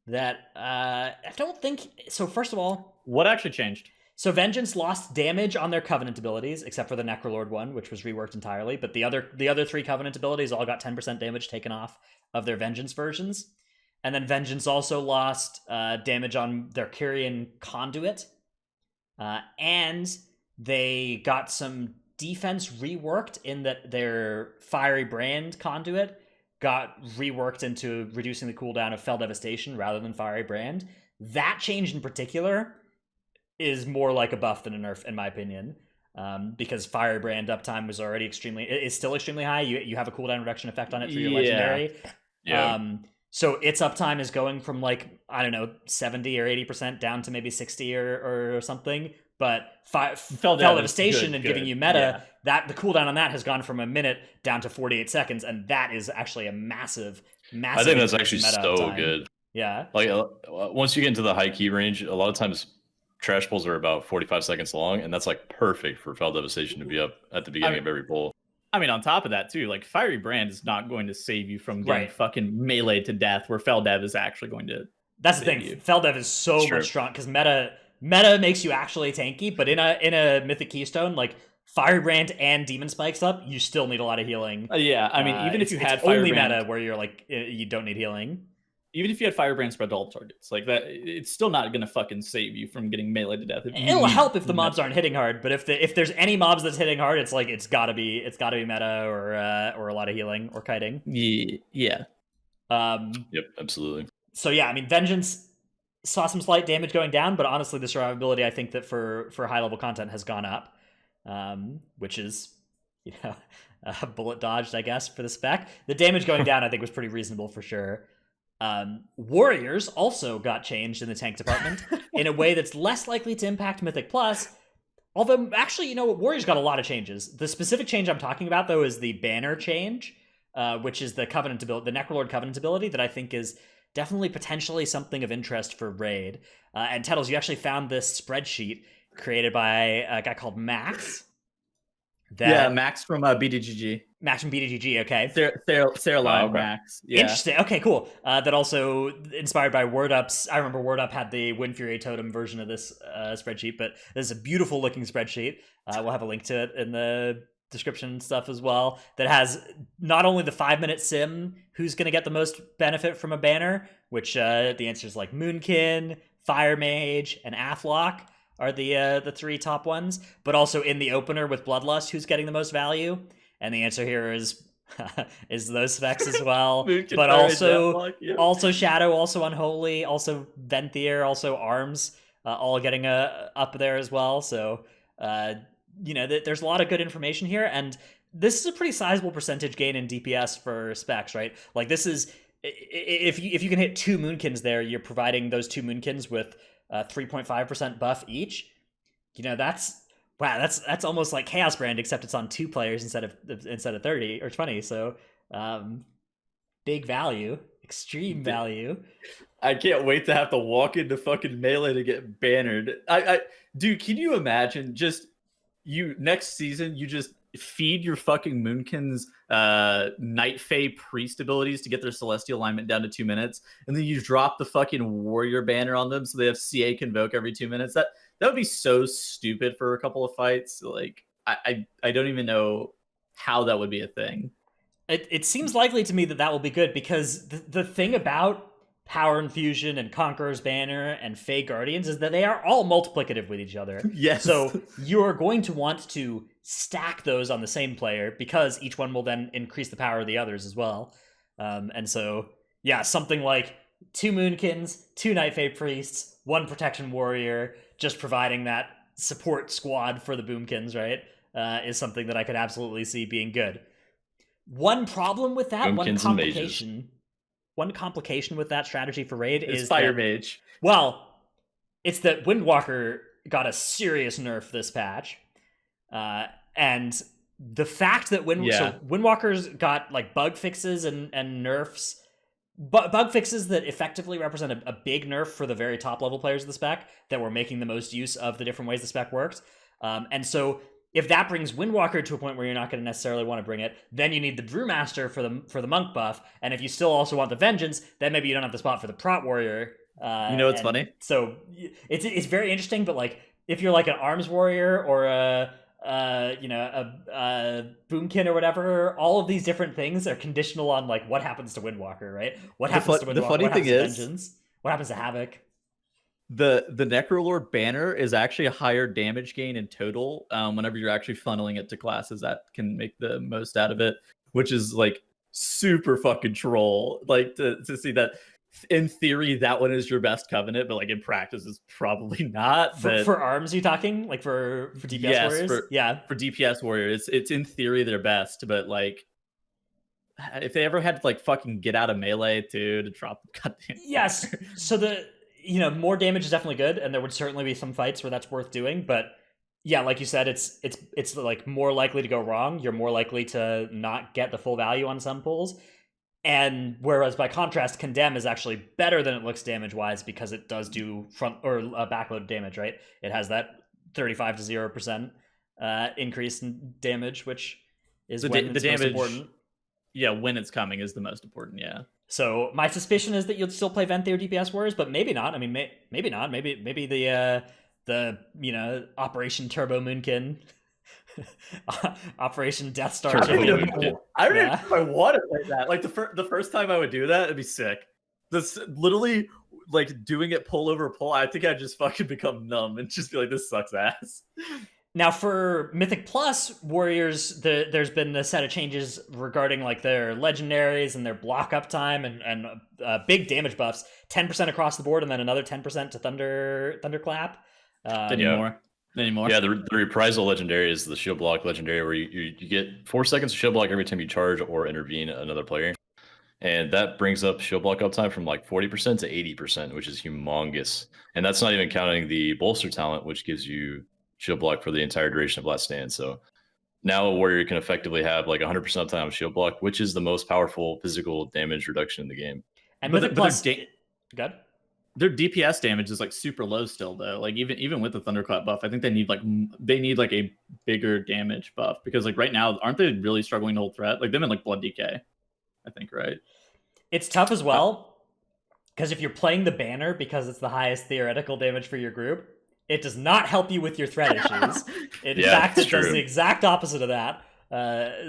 that I don't think. So first of all, what actually changed? So Vengeance lost damage on their Covenant abilities, except for the Necrolord one, which was reworked entirely. But the other 3 Covenant abilities all got 10% damage taken off of their Vengeance versions. And then Vengeance also lost damage on their Kyrian Conduit. And they got some defense reworked in that their Fiery Brand Conduit got reworked into reducing the cooldown of Fell Devastation rather than Fiery Brand. That change in particular is more like a buff than a nerf, in my opinion, because Fiery Brand uptime was already is still extremely high. You have a cooldown reduction effect on it through your legendary. Yeah. So its uptime is going from 70 or 80% down to maybe 60 or something. But Fell Devastation and giving you meta, that the cooldown on that has gone from a minute down to 48 seconds, and that is actually a massive. I think that's actually so uptime. good. Yeah. Once you get into the high key range, a lot of times trash pulls are about 45 seconds long, and that's perfect for Fell Devastation to be up at the beginning of every pull. I mean, on top of that too, Fiery Brand is not going to save you from getting fucking meleeed to death, where Fell Dev is actually going to. That's the thing. Fell Dev is so much strong because meta makes you actually tanky, but in a Mythic Keystone, Fiery Brand and Demon Spikes up, you still need a lot of healing. Yeah, I mean, even if you had Fire only Brand, meta where you're you don't need healing. Even if you had Fire Brand spread to all targets, that, it's still not gonna fucking save you from getting meleeed to death. It'll help if the mobs aren't hitting hard, but if there's any mobs that's hitting hard, it's gotta be meta or a lot of healing or kiting. Yeah. Yep, absolutely. So yeah, I mean, Vengeance saw some slight damage going down, but honestly, the survivability, I think that for high level content has gone up, which is bullet dodged, I guess, for the spec. The damage going down, I think, was pretty reasonable for sure. Warriors also got changed in the tank department in a way that's less likely to impact Mythic Plus. Although, actually, Warriors got a lot of changes. The specific change I'm talking about, though, is the banner change, which is the Covenant ability, the Necrolord Covenant ability, that I think is definitely potentially something of interest for Raid. And Tettles, you actually found this spreadsheet created by a guy called Max. Max from BDGG. Max from BDGG, okay. Sarah Line, Max. Yeah. Interesting. Okay, cool. That also inspired by Word Up's. I remember Word Up had the Wind Fury Totem version of this spreadsheet, but this is a beautiful looking spreadsheet. We'll have a link to it in the description stuff as well, that has not only the 5-minute sim, who's going to get the most benefit from a banner, which the answer is Moonkin, Fire Mage, and Athlock. are the three top ones, but also in the opener with Bloodlust, who's getting the most value? And the answer here is is those specs as well, Moonkin but Fire also Deathlock, yeah. also Shadow, also Unholy, also Venthyr, also Arms, all getting up there as well. So there's a lot of good information here, and this is a pretty sizable percentage gain in DPS for specs, right? Like this is if you can hit 2 Moonkins there, you're providing those 2 Moonkins with 3.5% buff each. That's wow, that's almost like Chaos Brand, except it's on 2 players instead of 30 or 20. So big value, extreme value. I can't wait to have to walk into fucking Melee to get bannered. Dude, can you imagine just you next season, you just feed your fucking Moonkins Night Fae Priest abilities to get their Celestial alignment down to 2 minutes, and then you drop the fucking Warrior banner on them so they have CA Convoke every 2 minutes. That would be so stupid for a couple of fights. Like, I don't even know how that would be a thing. It seems likely to me that will be good, because the thing about Power Infusion and Conqueror's Banner and Fey Guardians is that they are all multiplicative with each other. Yes. So you are going to want to stack those on the same player, because each one will then increase the power of the others as well. And so, yeah, something like 2 Moonkins, 2 Night Fae Priests, 1 Protection Warrior, just providing that support squad for the Boomkins, right, is something that I could absolutely see being good. One problem with that, one complication with that strategy for Raid is Fire Mage. Well, it's that Windwalker got a serious nerf this patch. And the fact that Windwalker's got like bug fixes and nerfs, bug fixes that effectively represent a big nerf for the very top level players of the spec that were making the most use of the different ways the spec worked. And so if that brings Windwalker to a point where you're not going to necessarily want to bring it, then you need the Brewmaster for the Monk buff. And if you still also want the Vengeance, then maybe you don't have the spot for the Prot Warrior. What's funny? So it's very interesting, but like if you're like an Arms Warrior or a Boomkin or whatever, all of these different things are conditional on like what happens to Windwalker, right? What happens to Windwalker? The funny thing is, Vengeance? What happens to Havoc? The Necrolord banner is actually a higher damage gain in total whenever you're actually funneling it to classes that can make the most out of it, which is like super fucking troll. Like to see that in theory that one is your best covenant, but like in practice is probably not. For arms, you talking like for DPS warriors? For DPS warriors, it's in theory their best, but like if they ever had to like fucking get out of melee too to drop the goddamn. Yes. So more damage is definitely good, and there would certainly be some fights where that's worth doing, but yeah, like you said, it's like more likely to go wrong. You're more likely to not get the full value on some pulls. And whereas by contrast, Condemn is actually better than it looks damage wise, because it does do front or backload damage, right? It has that 35 to 0% increase in damage, which is the damage most important. Yeah, when it's coming is the most important, yeah. So my suspicion is that you'll still play Venthyr DPS Warriors, but maybe not. I mean, maybe not. Maybe the Operation Turbo Moonkin, Operation Death Star. I don't even know if I want to play that. Like the first time I would do that, it'd be sick. This literally like doing it pull over pull. I think I'd just fucking become numb and just be like, this sucks ass. Now for Mythic Plus Warriors, there's been a set of changes regarding like their legendaries and their block up time and big damage buffs, 10% across the board, and then another 10% to Thunderclap. Anymore. Yeah, the reprisal legendary is the shield block legendary, where you get 4 seconds of shield block every time you charge or intervene another player. And that brings up shield block uptime from like 40% to 80%, which is humongous. And that's not even counting the bolster talent, which gives you shield block for the entire duration of Last Stand. So now a warrior can effectively have like 100% uptime of shield block, which is the most powerful physical damage reduction in the game. And Mythic Plus, good. Their DPS damage is like super low still though. Like even with the Thunderclap buff, I think they need like a bigger damage buff, because like right now, aren't they really struggling to hold threat? Like them in like Blood DK, I think, right? It's tough as well, because if you're playing the banner because it's the highest theoretical damage for your group, it does not help you with your threat issues. In fact, it does the exact opposite of that.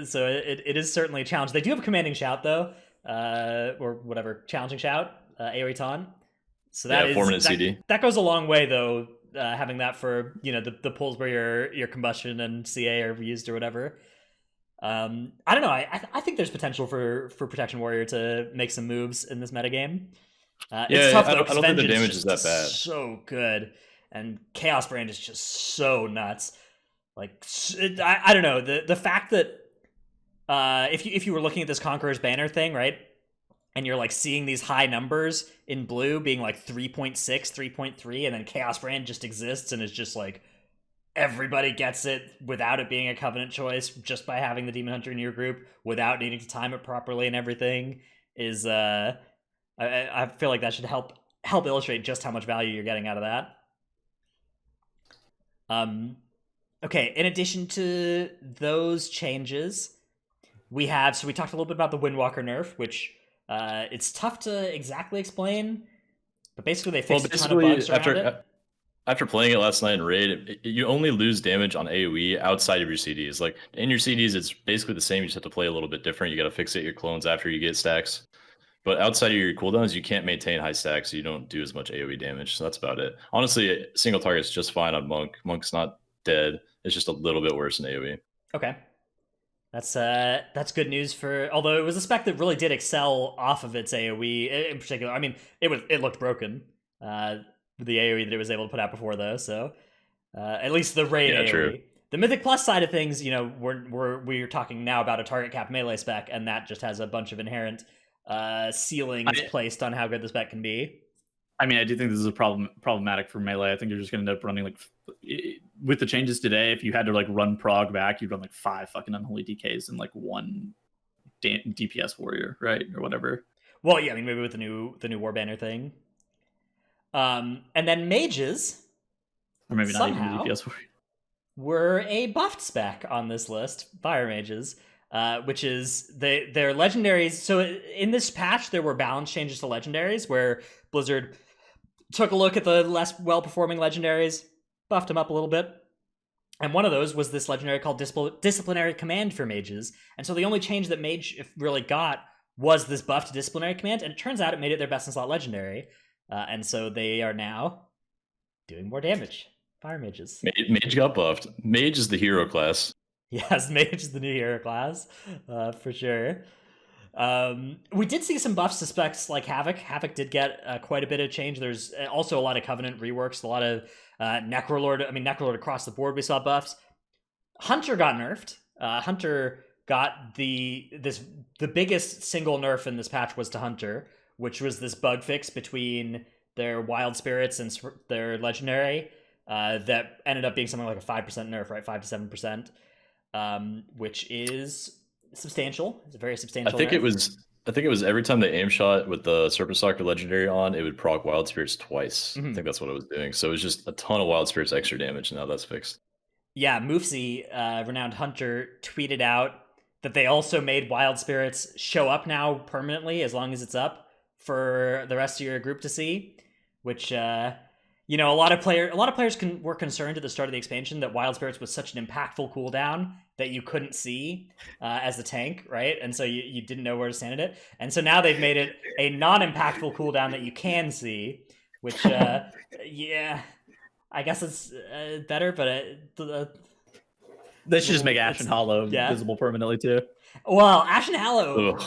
So it is certainly a challenge. They do have a commanding shout though, or whatever, challenging shout, Aerie Ton. So that is 4-minute CD. That goes a long way though, having that for the pulls where your combustion and CA are used or whatever. I don't know. I think there's potential for Protection Warrior to make some moves in this metagame. It's Yeah, tough though, because I don't think the Vengeance damage just is that is bad. so good, and Chaos Brand is just so nuts. Like I don't know, the fact that if you were looking at this Conqueror's banner thing, right, and you're like seeing these high numbers in blue being like 3.6, 3.3, and then Chaos Brand just exists and is just like everybody gets it without it being a Covenant choice, just by having the Demon Hunter in your group without needing to time it properly and everything is I feel like that should help illustrate just how much value you're getting out of that. Okay, in addition to those changes, we talked a little bit about the Windwalker nerf, which it's tough to exactly explain, but basically they fixed a ton of bugs around it. After playing it last night in Raid, you only lose damage on AoE outside of your CDs. Like in your CDs, it's basically the same. You just have to play a little bit different. You got to fixate your clones after you get stacks. But outside of your cooldowns, you can't maintain high stacks, so you don't do as much AoE damage. So that's about it. Honestly, single target's just fine on Monk. Monk's not dead. It's just a little bit worse in AoE. Okay. That's good news for. Although it was a spec that really did excel off of its AoE in particular. I mean, it looked broken. The AoE that it was able to put out before, though. So at least the raid AoE. True. The Mythic Plus side of things, we're talking now about a target cap melee spec, and that just has a bunch of inherent ceilings placed on how good the spec can be. I mean, I do think this is problematic for melee. I think you're just going to end up running with the changes today. If you had to run prog back, you'd run 5 fucking unholy DKs and 1 DPS warrior, right, or whatever. Well, yeah, I mean maybe with the new war banner thing. And then mages, or maybe not even the DPS warrior, were a buffed spec on this list. Fire mages. Which is their legendaries. So in this patch, there were balance changes to legendaries where Blizzard took a look at the less well-performing legendaries, buffed them up a little bit. And one of those was this legendary called Disciplinary Command for mages. And so the only change that mage really got was this buffed Disciplinary Command, and it turns out it made it their best in slot legendary. And so they are now doing more damage. Fire mages. Mage got buffed. Mage is the hero class. Yes, Mage is the new hero class, for sure. We did see some buffs to specs like Havoc. Havoc did get quite a bit of change. There's also a lot of Covenant reworks, a lot of Necrolord. I mean, Necrolord across the board, we saw buffs. Hunter got nerfed. Hunter got the biggest single nerf in this patch was to Hunter, which was this bug fix between their Wild Spirits and their Legendary that ended up being something like a 5% nerf, right? 5 to 7%. Which is substantial. It's a very substantial. I think it was every time they aim shot with the Serpent Stalker legendary on, it would proc Wild Spirits twice. I think that's what it was doing. So it was just a ton of Wild Spirits extra damage, and now that's fixed. Yeah, Moofsy, renowned hunter, tweeted out that they also made Wild Spirits show up now permanently as long as it's up for the rest of your group to see, which a lot of players were concerned at the start of the expansion that Wild Spirits was such an impactful cooldown that you couldn't see as the tank, right? And so you didn't know where to stand at it. And so now they've made it a non-impactful cooldown that you can see, which, yeah, I guess it's better, but... they should just make Ashen Hollow visible permanently, too. Well, Ashen Hollow,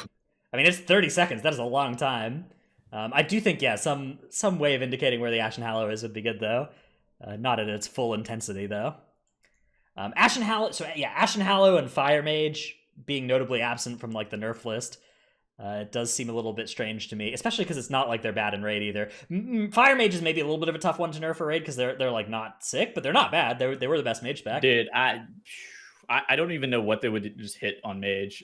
I mean, it's 30 seconds. That is a long time. I do think, some way of indicating where the Ashen Hallow is would be good, though. Not at its full intensity, though. Ashen Hallow and Fire Mage being notably absent from the nerf list. It does seem a little bit strange to me, especially because it's not like they're bad in raid either. Fire Mage is maybe a little bit of a tough one to nerf for raid because they're not sick, but they're not bad. They were the best mage spec. Dude, I don't even know what they would just hit on mage.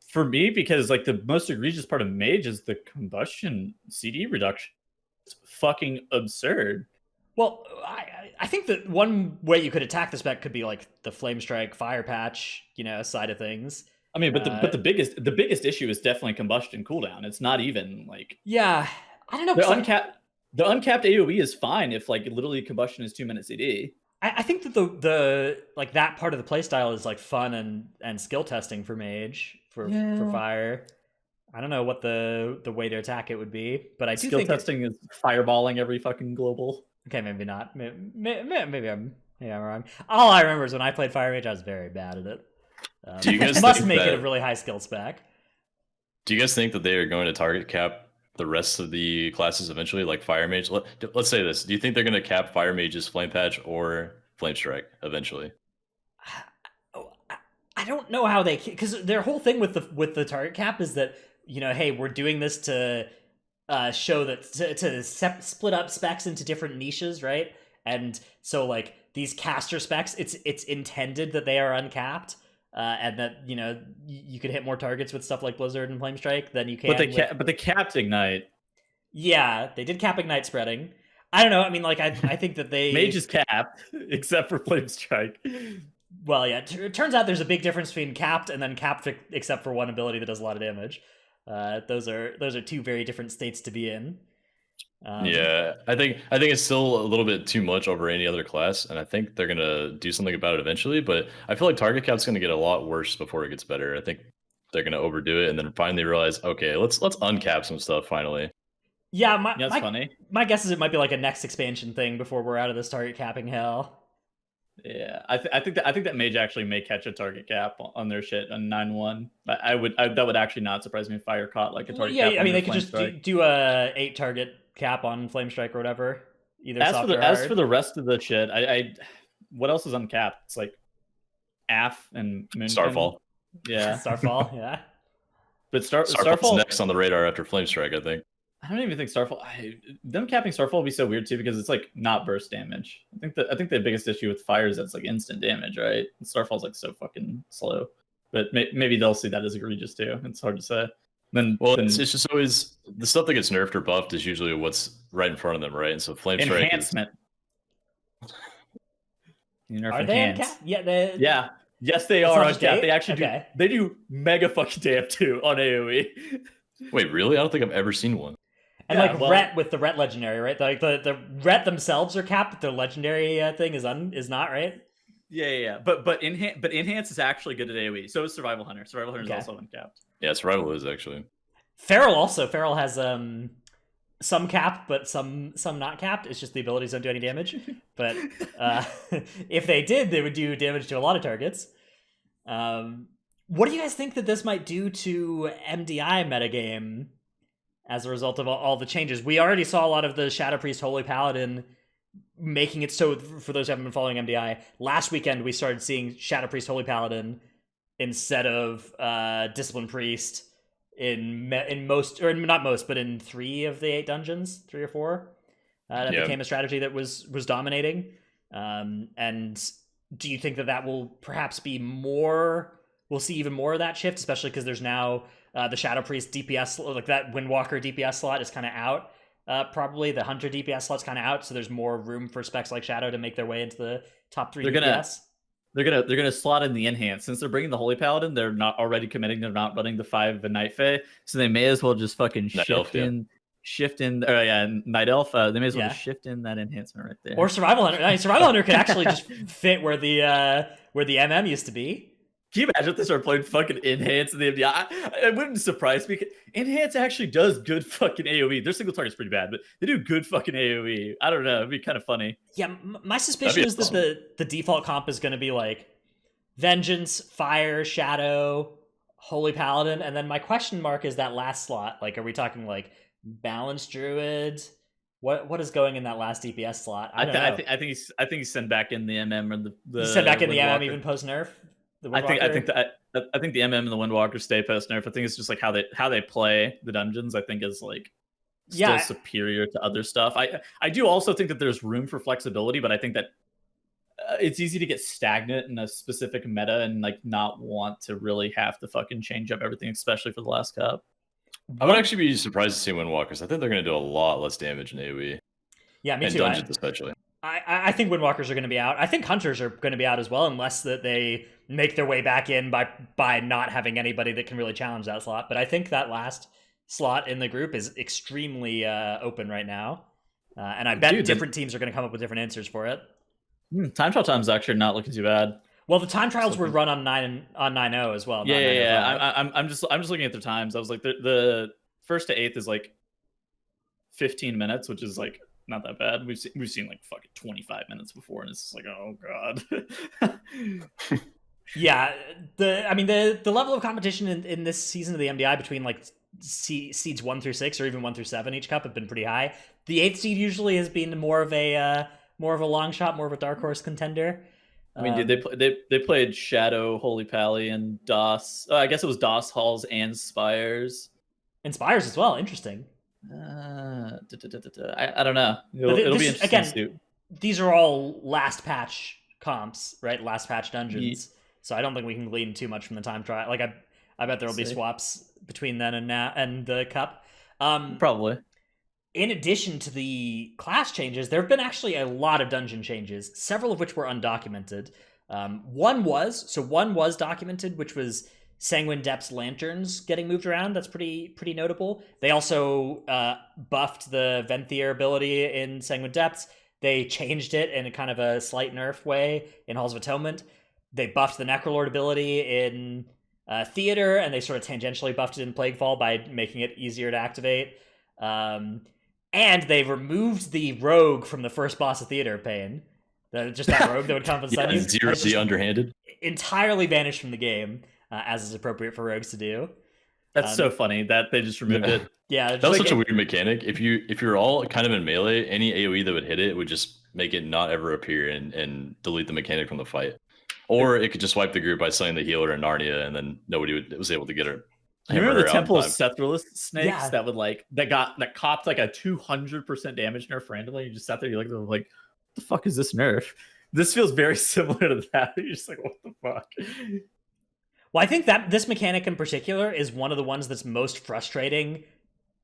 For me, because the most egregious part of mage is the combustion CD reduction. It's fucking absurd. Well, I think that one way you could attack the spec could be the Flame Strike Fire Patch, side of things. I mean, but the biggest issue is definitely combustion cooldown. It's not even yeah, I don't know. The uncapped AoE is fine if literally combustion is 2 minute CD. I think that the that part of the playstyle is fun and skill testing for mage for fire. I don't know what the way to attack it would be, but I do think skill testing is fireballing every fucking global. Okay, maybe not. Maybe I'm wrong. All I remember is when I played Fire Mage, I was very bad at it. Do you guys It must think make it a that- really high skill spec. Do you guys think that they are going to target cap the rest of the classes eventually, like Fire Mage? Let's say this. Do you think they're going to cap Fire Mage's Flame Patch or Flame Strike eventually? I don't know how they, because their whole thing with the target cap is that, hey, we're doing this to show that to split up specs into different niches, right? And so like these caster specs, it's intended that they are uncapped. And that you could hit more targets with stuff like Blizzard and Flame Strike than you can. But they capped Ignite. Yeah, they did cap Ignite spreading. I don't know. I mean, like I think that they Mage is capped except for Flame Strike. Well, yeah. It turns out there's a big difference between capped and then capped except for one ability that does a lot of damage. Those are two very different states to be in. Yeah, I think it's still a little bit too much over any other class, and I think they're gonna do something about it eventually. But I feel like target cap's gonna get a lot worse before it gets better. I think they're gonna overdo it and then finally realize, okay, let's uncap some stuff finally. Yeah, that's funny. My guess is it might be like a next expansion thing before we're out of this target capping hell. Yeah, I think that Mage actually may catch a target cap on their shit on 9-1. That would actually not surprise me if Fire caught like a target cap. Yeah, I mean they could just do a 8 target cap on Flame Strike or whatever. Either as for the rest of the shit, I what else is uncapped? It's like AF and Moonkin. Starfall. Yeah, Starfall. Yeah, but Starfall's next on the radar after Flame Strike, I think. I don't even think Starfall. Them capping Starfall would be so weird too because it's like not burst damage. I think the biggest issue with Fire is that's like instant damage, right? And Starfall's like so fucking slow. But maybe they'll see that as egregious too. It's hard to say. It's just always the stuff that gets nerfed or buffed is usually what's right in front of them, right? And so Flame Strike enhancement. Are they uncapped? Yeah, yeah. Yes, they are uncapped. They actually do. They do mega fucking damn too on AoE. Wait, really? I don't think I've ever seen one. And Ret with the Ret legendary, right? Like the Ret themselves are capped, but their legendary thing is not, right? Yeah. But enhance is actually good at AoE. So is Survival Hunter. Survival Hunter is also uncapped. Yeah, Survival is actually. Feral has some capped, but some not capped. It's just the abilities don't do any damage. But if they did, they would do damage to a lot of targets. What do you guys think that this might do to MDI metagame as a result of all the changes? We already saw a lot of the Shadow Priest Holy Paladin making it so, for those who haven't been following MDI, last weekend we started seeing Shadow Priest Holy Paladin instead of Discipline Priest in most, or not most, but in 3 of the 8 dungeons, 3 or 4. That became a strategy that was dominating. And do you think that will perhaps be more? We'll see even more of that shift, especially because there's now the Shadow Priest DPS, like that Windwalker DPS slot is kind of out. Probably the Hunter DPS slot's kind of out, so there's more room for specs like Shadow to make their way into the top 3 DPS. They're gonna slot in the enhance since they're bringing the Holy Paladin. They're not already committing. They're not running the 5 Night Fae, so they may as well just fucking shift in. Night Elf. They may as well just shift in that enhancement right there. Or Survival Hunter. I mean, Survival Hunter could actually just fit where the MM used to be. Can you imagine if they start playing fucking Enhance in the MDI? It wouldn't surprise me. Enhance actually does good fucking AoE. Their single target's pretty bad, but they do good fucking AoE. I don't know. It'd be kind of funny. Yeah, my suspicion is that the default comp is going to be like Vengeance, Fire, Shadow, Holy Paladin, and then my question mark is that last slot. Like, are we talking like Balanced Druid? What is going in that last DPS slot? I don't know. I think he's sent back in the MM or the sent back in the MM even post nerf. I think the MM and the Windwalker stay post nerf. I think it's just like how they play the dungeons. I think is like still superior to other stuff. I do also think that there's room for flexibility, but I think that it's easy to get stagnant in a specific meta and like not want to really have to fucking change up everything, especially for the last cup. I would actually be surprised to see Windwalkers. I think they're going to do a lot less damage in AoE. Yeah, me and too. Dungeons especially. I think Windwalkers are going to be out. I think Hunters are going to be out as well, unless that they make their way back in by not having anybody that can really challenge that slot. But I think that last slot in the group is extremely open right now, and I bet different teams are going to come up with different answers for it. Time trial time's actually not looking too bad. Well, the time trials were run on 9.0 as well. Yeah. I'm just looking at their times. I was like the 1st to 8th is like 15 minutes, which is like not that bad. We've seen like fucking 25 minutes before, and it's just like, oh god. Yeah, the level of competition in this season of the MDI between like seeds 1 through 6 or even 1 through 7 each cup have been pretty high. The 8th seed usually has been more of a long shot, more of a dark horse contender. I mean, dude, they played Shadow, Holy Pally, and DOS. I guess it was DOS Halls and Spires. Inspires as well. Interesting. I don't know. It'll be interesting again, to see. These are all last patch comps, right? Last patch dungeons. So I don't think we can glean too much from the time trial. Like I bet there will be swaps between then and now and the cup. Probably. In addition to the class changes, there have been actually a lot of dungeon changes, several of which were undocumented. One was documented, which was Sanguine Depth's lanterns getting moved around. That's pretty notable. They also buffed the Venthier ability in Sanguine Depths. They changed it in a kind of a slight nerf way in Halls of Atonement. They buffed the Necrolord ability in Theater, and they sort of tangentially buffed it in Plaguefall by making it easier to activate. And they removed the rogue from the first boss of Theater Pain. Just that rogue that would come and stun you. Zero the underhanded. Entirely vanished from the game, as is appropriate for rogues to do. That's so funny that they just removed it. Yeah, that was such a weird mechanic. If you're all kind of in melee, any AoE that would hit it would just make it not ever appear and delete the mechanic from the fight. Or it could just wipe the group by slaying the healer in Narnia, and then nobody was able to get her. You remember the Temple of Sethralist snakes that would that copped like a 200% damage nerf randomly? You just sat there, you look at them like, what the fuck is this nerf? This feels very similar to that. You're just like, what the fuck? Well, I think that this mechanic in particular is one of the ones that's most frustrating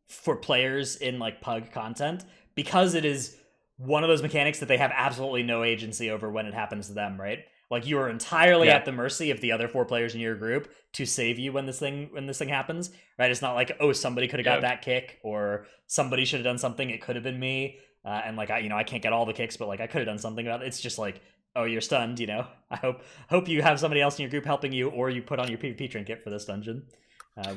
for players in like Pug content, because it is one of those mechanics that they have absolutely no agency over when it happens to them, right? Like you are entirely at the mercy of the other 4 players in your group to save you when this thing happens, right? It's not like, oh, somebody could have got that kick, or somebody should have done something. It could have been me, and like I can't get all the kicks, but like I could have done something about it. It's just like, oh, you're stunned. I hope you have somebody else in your group helping you, or you put on your PvP trinket for this dungeon,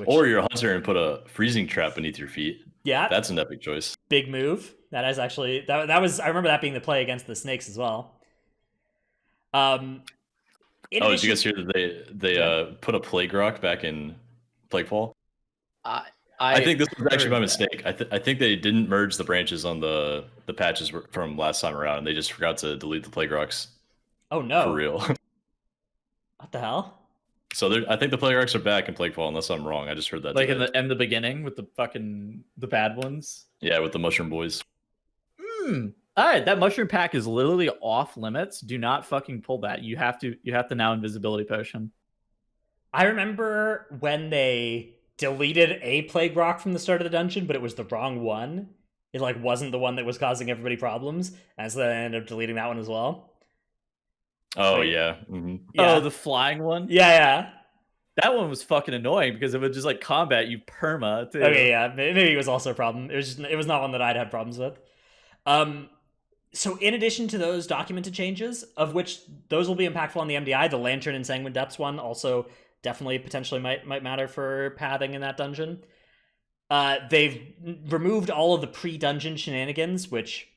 or you're a hunter and put a freezing trap beneath your feet. Yeah, that's an epic choice. Big move. That is actually that was. I remember that being the play against the snakes as well. Did you guys hear that they put a Plague Rock back in Plaguefall? I think this was actually my mistake. I think they didn't merge the branches on the patches from last time around, and they just forgot to delete the Plague Rocks. Oh no! For real? What the hell? So I think the Plague Rocks are back in Plaguefall, unless I'm wrong. I just heard that. Like in the beginning with the bad ones. Yeah, with the Mushroom Boys. All right, that mushroom pack is literally off limits. Do not fucking pull that. You have to now invisibility potion. I remember when they deleted a Plague Rock from the start of the dungeon, but it was the wrong one. It like wasn't the one that was causing everybody problems, and so they ended up deleting that one as well. Oh yeah. Mm-hmm. Yeah. Oh, the flying one. Yeah. That one was fucking annoying because it would just like combat you perma too. Okay, yeah, maybe it was also a problem. It was not one that I'd had problems with. So in addition to those documented changes, of which those will be impactful on the MDI, the Lantern and Sanguine Depths one also definitely potentially might matter for pathing in that dungeon. They've removed all of the pre-dungeon shenanigans, which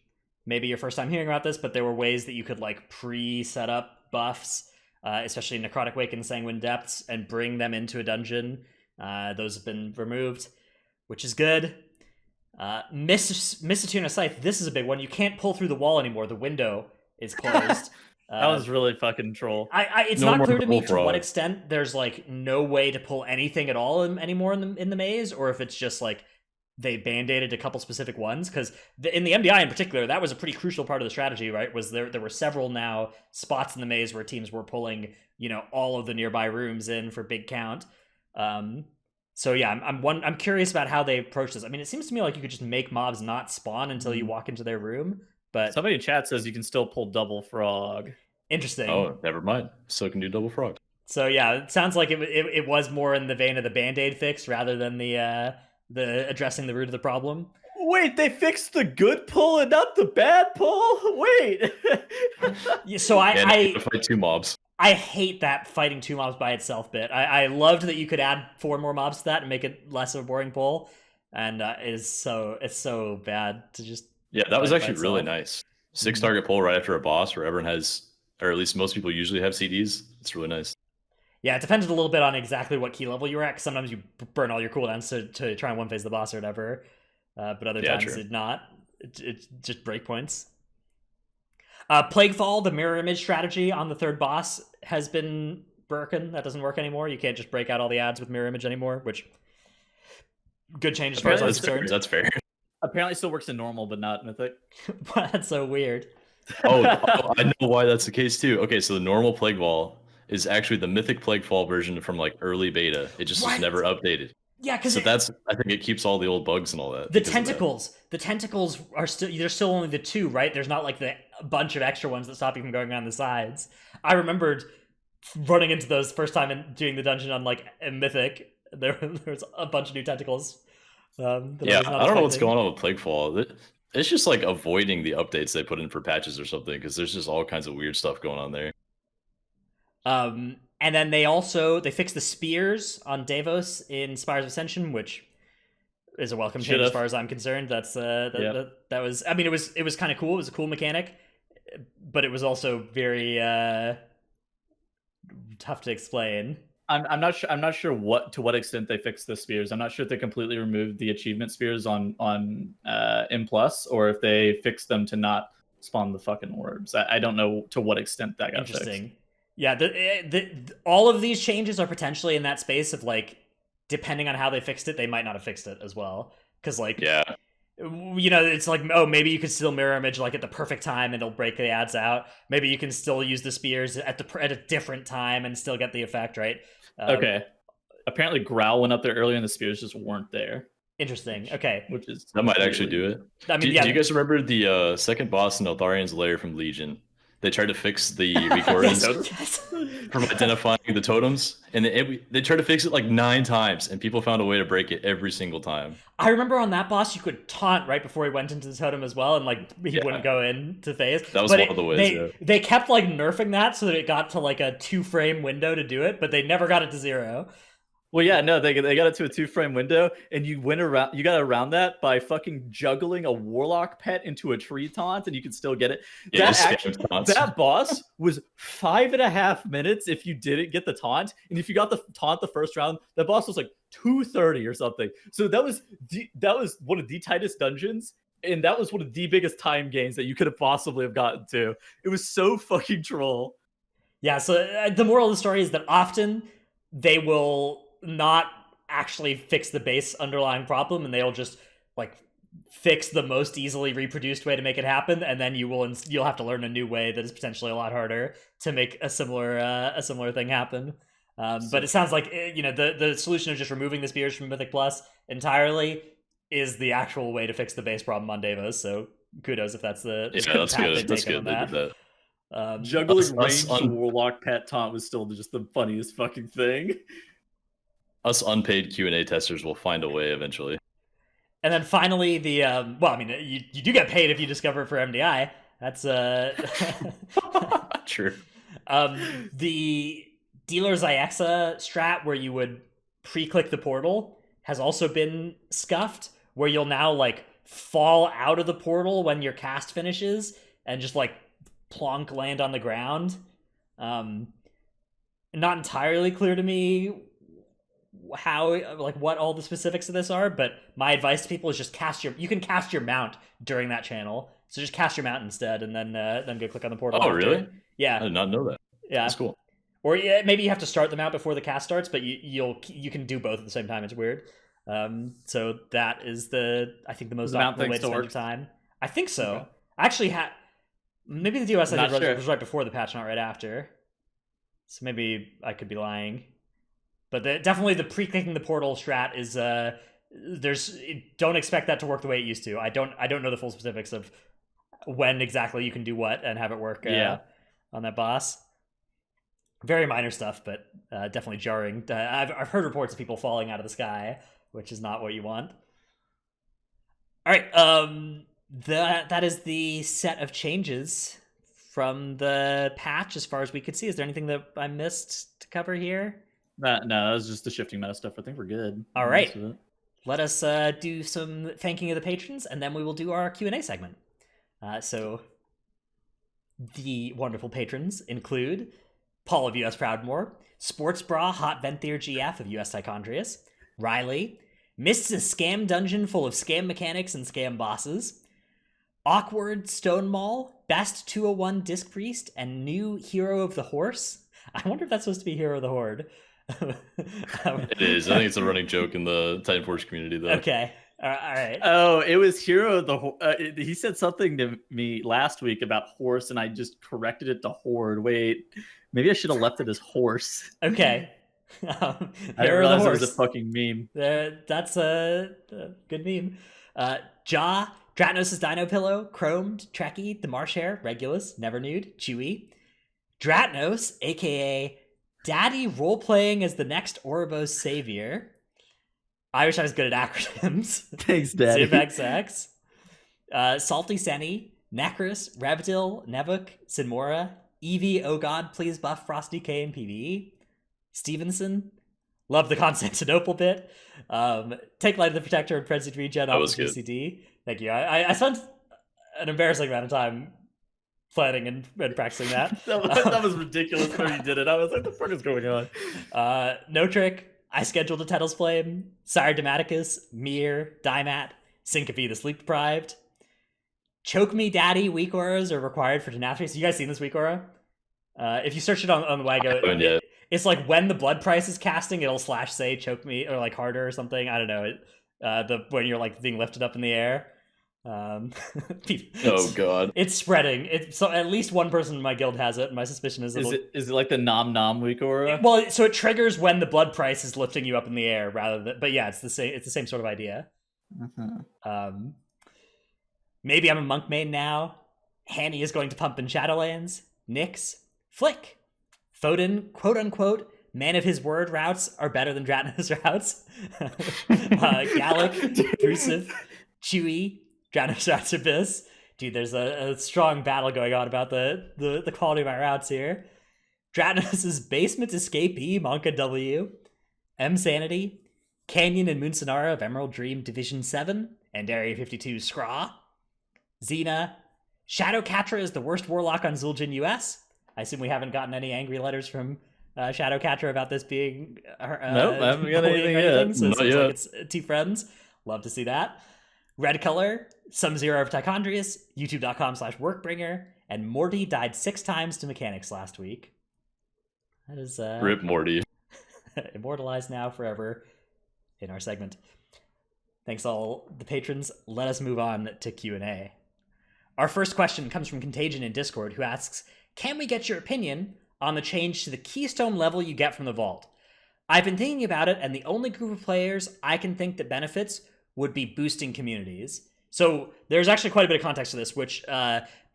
maybe your first time hearing about this, but there were ways that you could like pre-set up buffs, especially Necrotic Wake and Sanguine Depths, and bring them into a dungeon. Those have been removed, which is good. Missatuna Scythe, this is a big one. You can't pull through the wall anymore. The window is closed. That was really fucking troll. It's not clear to me to what extent there's like no way to pull anything at all anymore in the maze, or if it's just like they band-aided a couple specific ones, because in the MDI in particular, that was a pretty crucial part of the strategy, right? Was there were several now spots in the maze where teams were pulling, all of the nearby rooms in for big count. So yeah, I'm curious about how they approach this. I mean, it seems to me like you could just make mobs not spawn until you walk into their room, but somebody in chat says you can still pull double frog. Interesting. Oh, never mind. So can do double frog. So yeah, it sounds like it was more in the vein of the Band-Aid fix rather than the addressing the root of the problem. Wait, they fixed the good pull and not the bad pull? Wait. So I fight 2 mobs. I hate that fighting 2 mobs by itself bit. I loved that you could add 4 more mobs to that and make it less of a boring pull. And it's so bad to just Yeah, that was by actually really itself. nice. 6 target pull right after a boss where everyone has, or at least most people usually have CDs. It's really nice. Yeah, it depended a little bit on exactly what key level you were at. 'Cause sometimes you burn all your cooldowns to try and one phase the boss or whatever, but other Yeah, times true. it not. It's just breakpoints. Plaguefall, the mirror image strategy on the third boss, has been broken. That doesn't work anymore. You can't just break out all the ads with mirror image anymore, which good change as far as I'm Apparently concerned. That's fair. Apparently, it still works in normal, but not mythic. That's so weird. Oh, I know why that's the case too. Okay, so the normal Plague Ball is actually the Mythic Plague Fall version from like early beta. It just was Right. never updated. Yeah, because So that's, I think it keeps all the old bugs and all that. the because of that. tentacles are still, there's still only the two, right? There's not like the bunch of extra ones that stop you from going around the sides. I remembered running into those first time and doing the dungeon on like a mythic. There's a bunch of new tentacles. That Yeah, was not I don't know what's expecting. going on with Plague Fall. It's just like avoiding the updates they put in for patches or something because there's just all kinds of weird stuff going on there. And then they fixed the spears on Davos in Spires of Ascension, which is a welcome change Should've. as far as I'm concerned. That's that was. I mean, it was kind of cool. It was a cool mechanic, but it was also very tough to explain. I'm not sure. I'm not sure to what extent they fixed the spears. I'm not sure if they completely removed the achievement spears on M plus, or if they fixed them to not spawn the fucking orbs. I don't know to what extent that got Interesting. fixed. Yeah, all of these changes are potentially in that space of like, depending on how they fixed it, they might not have fixed it as well. Because like, Yeah, it's like, oh, maybe you could still mirror image like at the perfect time and it'll break the ads out. Maybe you can still use the spears at a different time and still get the effect, right? Okay. Apparently, Growl went up there earlier, and the spears just weren't there. Interesting. Okay. Which is that might actually do it. I mean, Do you guys remember the second boss in Eltharian's Lair from Legion? They tried to fix the recordings from identifying the totems, and they tried to fix it like 9 times, and people found a way to break it every single time. I remember on that boss you could taunt right before he went into the totem as well, and like he wouldn't go into phase. That was but one of the ways. They kept like nerfing that so that it got to like a 2-frame window to do it, but they never got it to 0. Well, yeah, no, they got it to a 2-frame window, and you got around that by fucking juggling a warlock pet into a tree taunt, and you can still get it. Yeah, That boss was 5.5 minutes if you didn't get the taunt, and if you got the taunt the first round, that boss was like 2:30 or something. So that was one of the tightest dungeons, and that was one of the biggest time gains that you could have possibly have gotten to. It was so fucking troll. Yeah. So the moral of the story is that often they will not actually fix the base underlying problem, and they'll just like fix the most easily reproduced way to make it happen, and then you'll have to learn a new way that is potentially a lot harder to make a similar thing happen. But it sounds like the solution of just removing the spears from Mythic Plus entirely is the actual way to fix the base problem on Davos. So kudos if that's the that's good. That's good. They did that. Juggling ranged warlock pet taunt was still just the funniest fucking thing. Us unpaid Q&A testers will find a way eventually. And then finally, you do get paid if you discover it for MDI. That's True. The Dealer's Iexa strat where you would pre-click the portal has also been scuffed, where you'll now like fall out of the portal when your cast finishes and just like plonk land on the ground. Not entirely clear to me how, like, what all the specifics of this are, but my advice to people is just you can cast your mount during that channel, so just cast your mount instead, and then go click on the portal. Oh, after. really? Yeah, I did not know that. Yeah, that's cool. Or maybe you have to start the mount before the cast starts, but you can do both at the same time. It's weird. So that is I think the most optimal way to spend your time. I think so. Okay. Actually, maybe the DOS was right before the patch, not right after. So maybe I could be lying. But definitely the pre-clicking the portal strat is don't expect that to work the way it used to. I don't know the full specifics of when exactly you can do what and have it work on that boss. Very minor stuff, but definitely jarring. I've heard reports of people falling out of the sky, which is not what you want. All right, that is the set of changes from the patch as far as we could see. Is there anything that I missed to cover here? No, that was just the shifting meta stuff. I think we're good. All right. Let us do some thanking of the patrons, and then we will do our Q&A segment. So the wonderful patrons include Paul of US Proudmore, Sports Bra Hot Venthier GF of US Tichondrius, Riley, Mists a Scam Dungeon full of scam mechanics and scam bosses, Awkward Stone Mall, Best 201 Disc Priest, and new Hero of the Horse. I wonder if that's supposed to be Hero of the Horde. It is. I think it's a running joke in the Titanforge community, though. Okay. All right. Oh, it was Hero of the he said something to me last week about horse, and I just corrected it to horde. Wait, maybe I should have left it as horse. Okay. I didn't realize it was a fucking meme. That's a good meme. Dratnos' Dino Pillow, Chromed, Trekkie, The Marsh Hare, Regulus, Never Nude, Chewy. Dratnos, aka Daddy role-playing as the next Ouroboros savior. I wish I was good at acronyms. Thanks, Daddy. ZibXX. Salty Senny, Necros, Rebdil, Nevuk, Sinmora, Eevee, Oh God, Please Buff Frosty K and PvE. Stevenson. Love the Constantinople bit. Take Light of the Protector and Frenzied Regen off of GCD. Thank you. I spent an embarrassing amount of time planning and practicing that. that was ridiculous when you did it. I was like, what the fuck is going on? No Trick. I scheduled a Tettle's Flame, Sire Dematicus, Mir, Dimat, Syncope the Sleep Deprived. Choke Me Daddy weak auras are required for Tenacity. So you guys seen this weak aura? If you search it on the Wago, it's like when the blood price is casting, it'll / say choke me or like harder or something. I don't know. When you're like being lifted up in the air. Oh god, it's spreading. So at least one person in my guild has it. And my suspicion is it like the nom weak aura? Well, so it triggers when the blood price is lifting you up in the air rather than. But yeah, it's the same sort of idea. Maybe I'm a monk main now. Hanny is going to pump in Shadowlands. Nyx, Flick, Foden, quote unquote, man of his word routes are better than Dratnos routes. Gallic, Brusive, Chewy, Dratnos routes Abyss. Dude, there's a strong battle going on about the quality of my routes here. Dratnos' Basement Escapee, Monka W, M Sanity, Canyon and Moonsonara of Emerald Dream Division 7, and Area 52 Scraw. Xena, Shadowcatra is the worst warlock on Zul'jin US. I assume we haven't gotten any angry letters from Shadowcatra about this being nope, I haven't got anything yet. So it seems like it's two friends. Love to see that. Red Color, Some Zero of Tichondrius, youtube.com/workbringer, and Morty died 6 times to mechanics last week. That is Rip Morty. Immortalized now forever in our segment. Thanks all the patrons. Let us move on to Q&A. Our first question comes from Contagion in Discord, who asks, can we get your opinion on the change to the keystone level you get from the vault? I've been thinking about it, and the only group of players I can think that benefits would be boosting communities. So there's actually quite a bit of context to this, which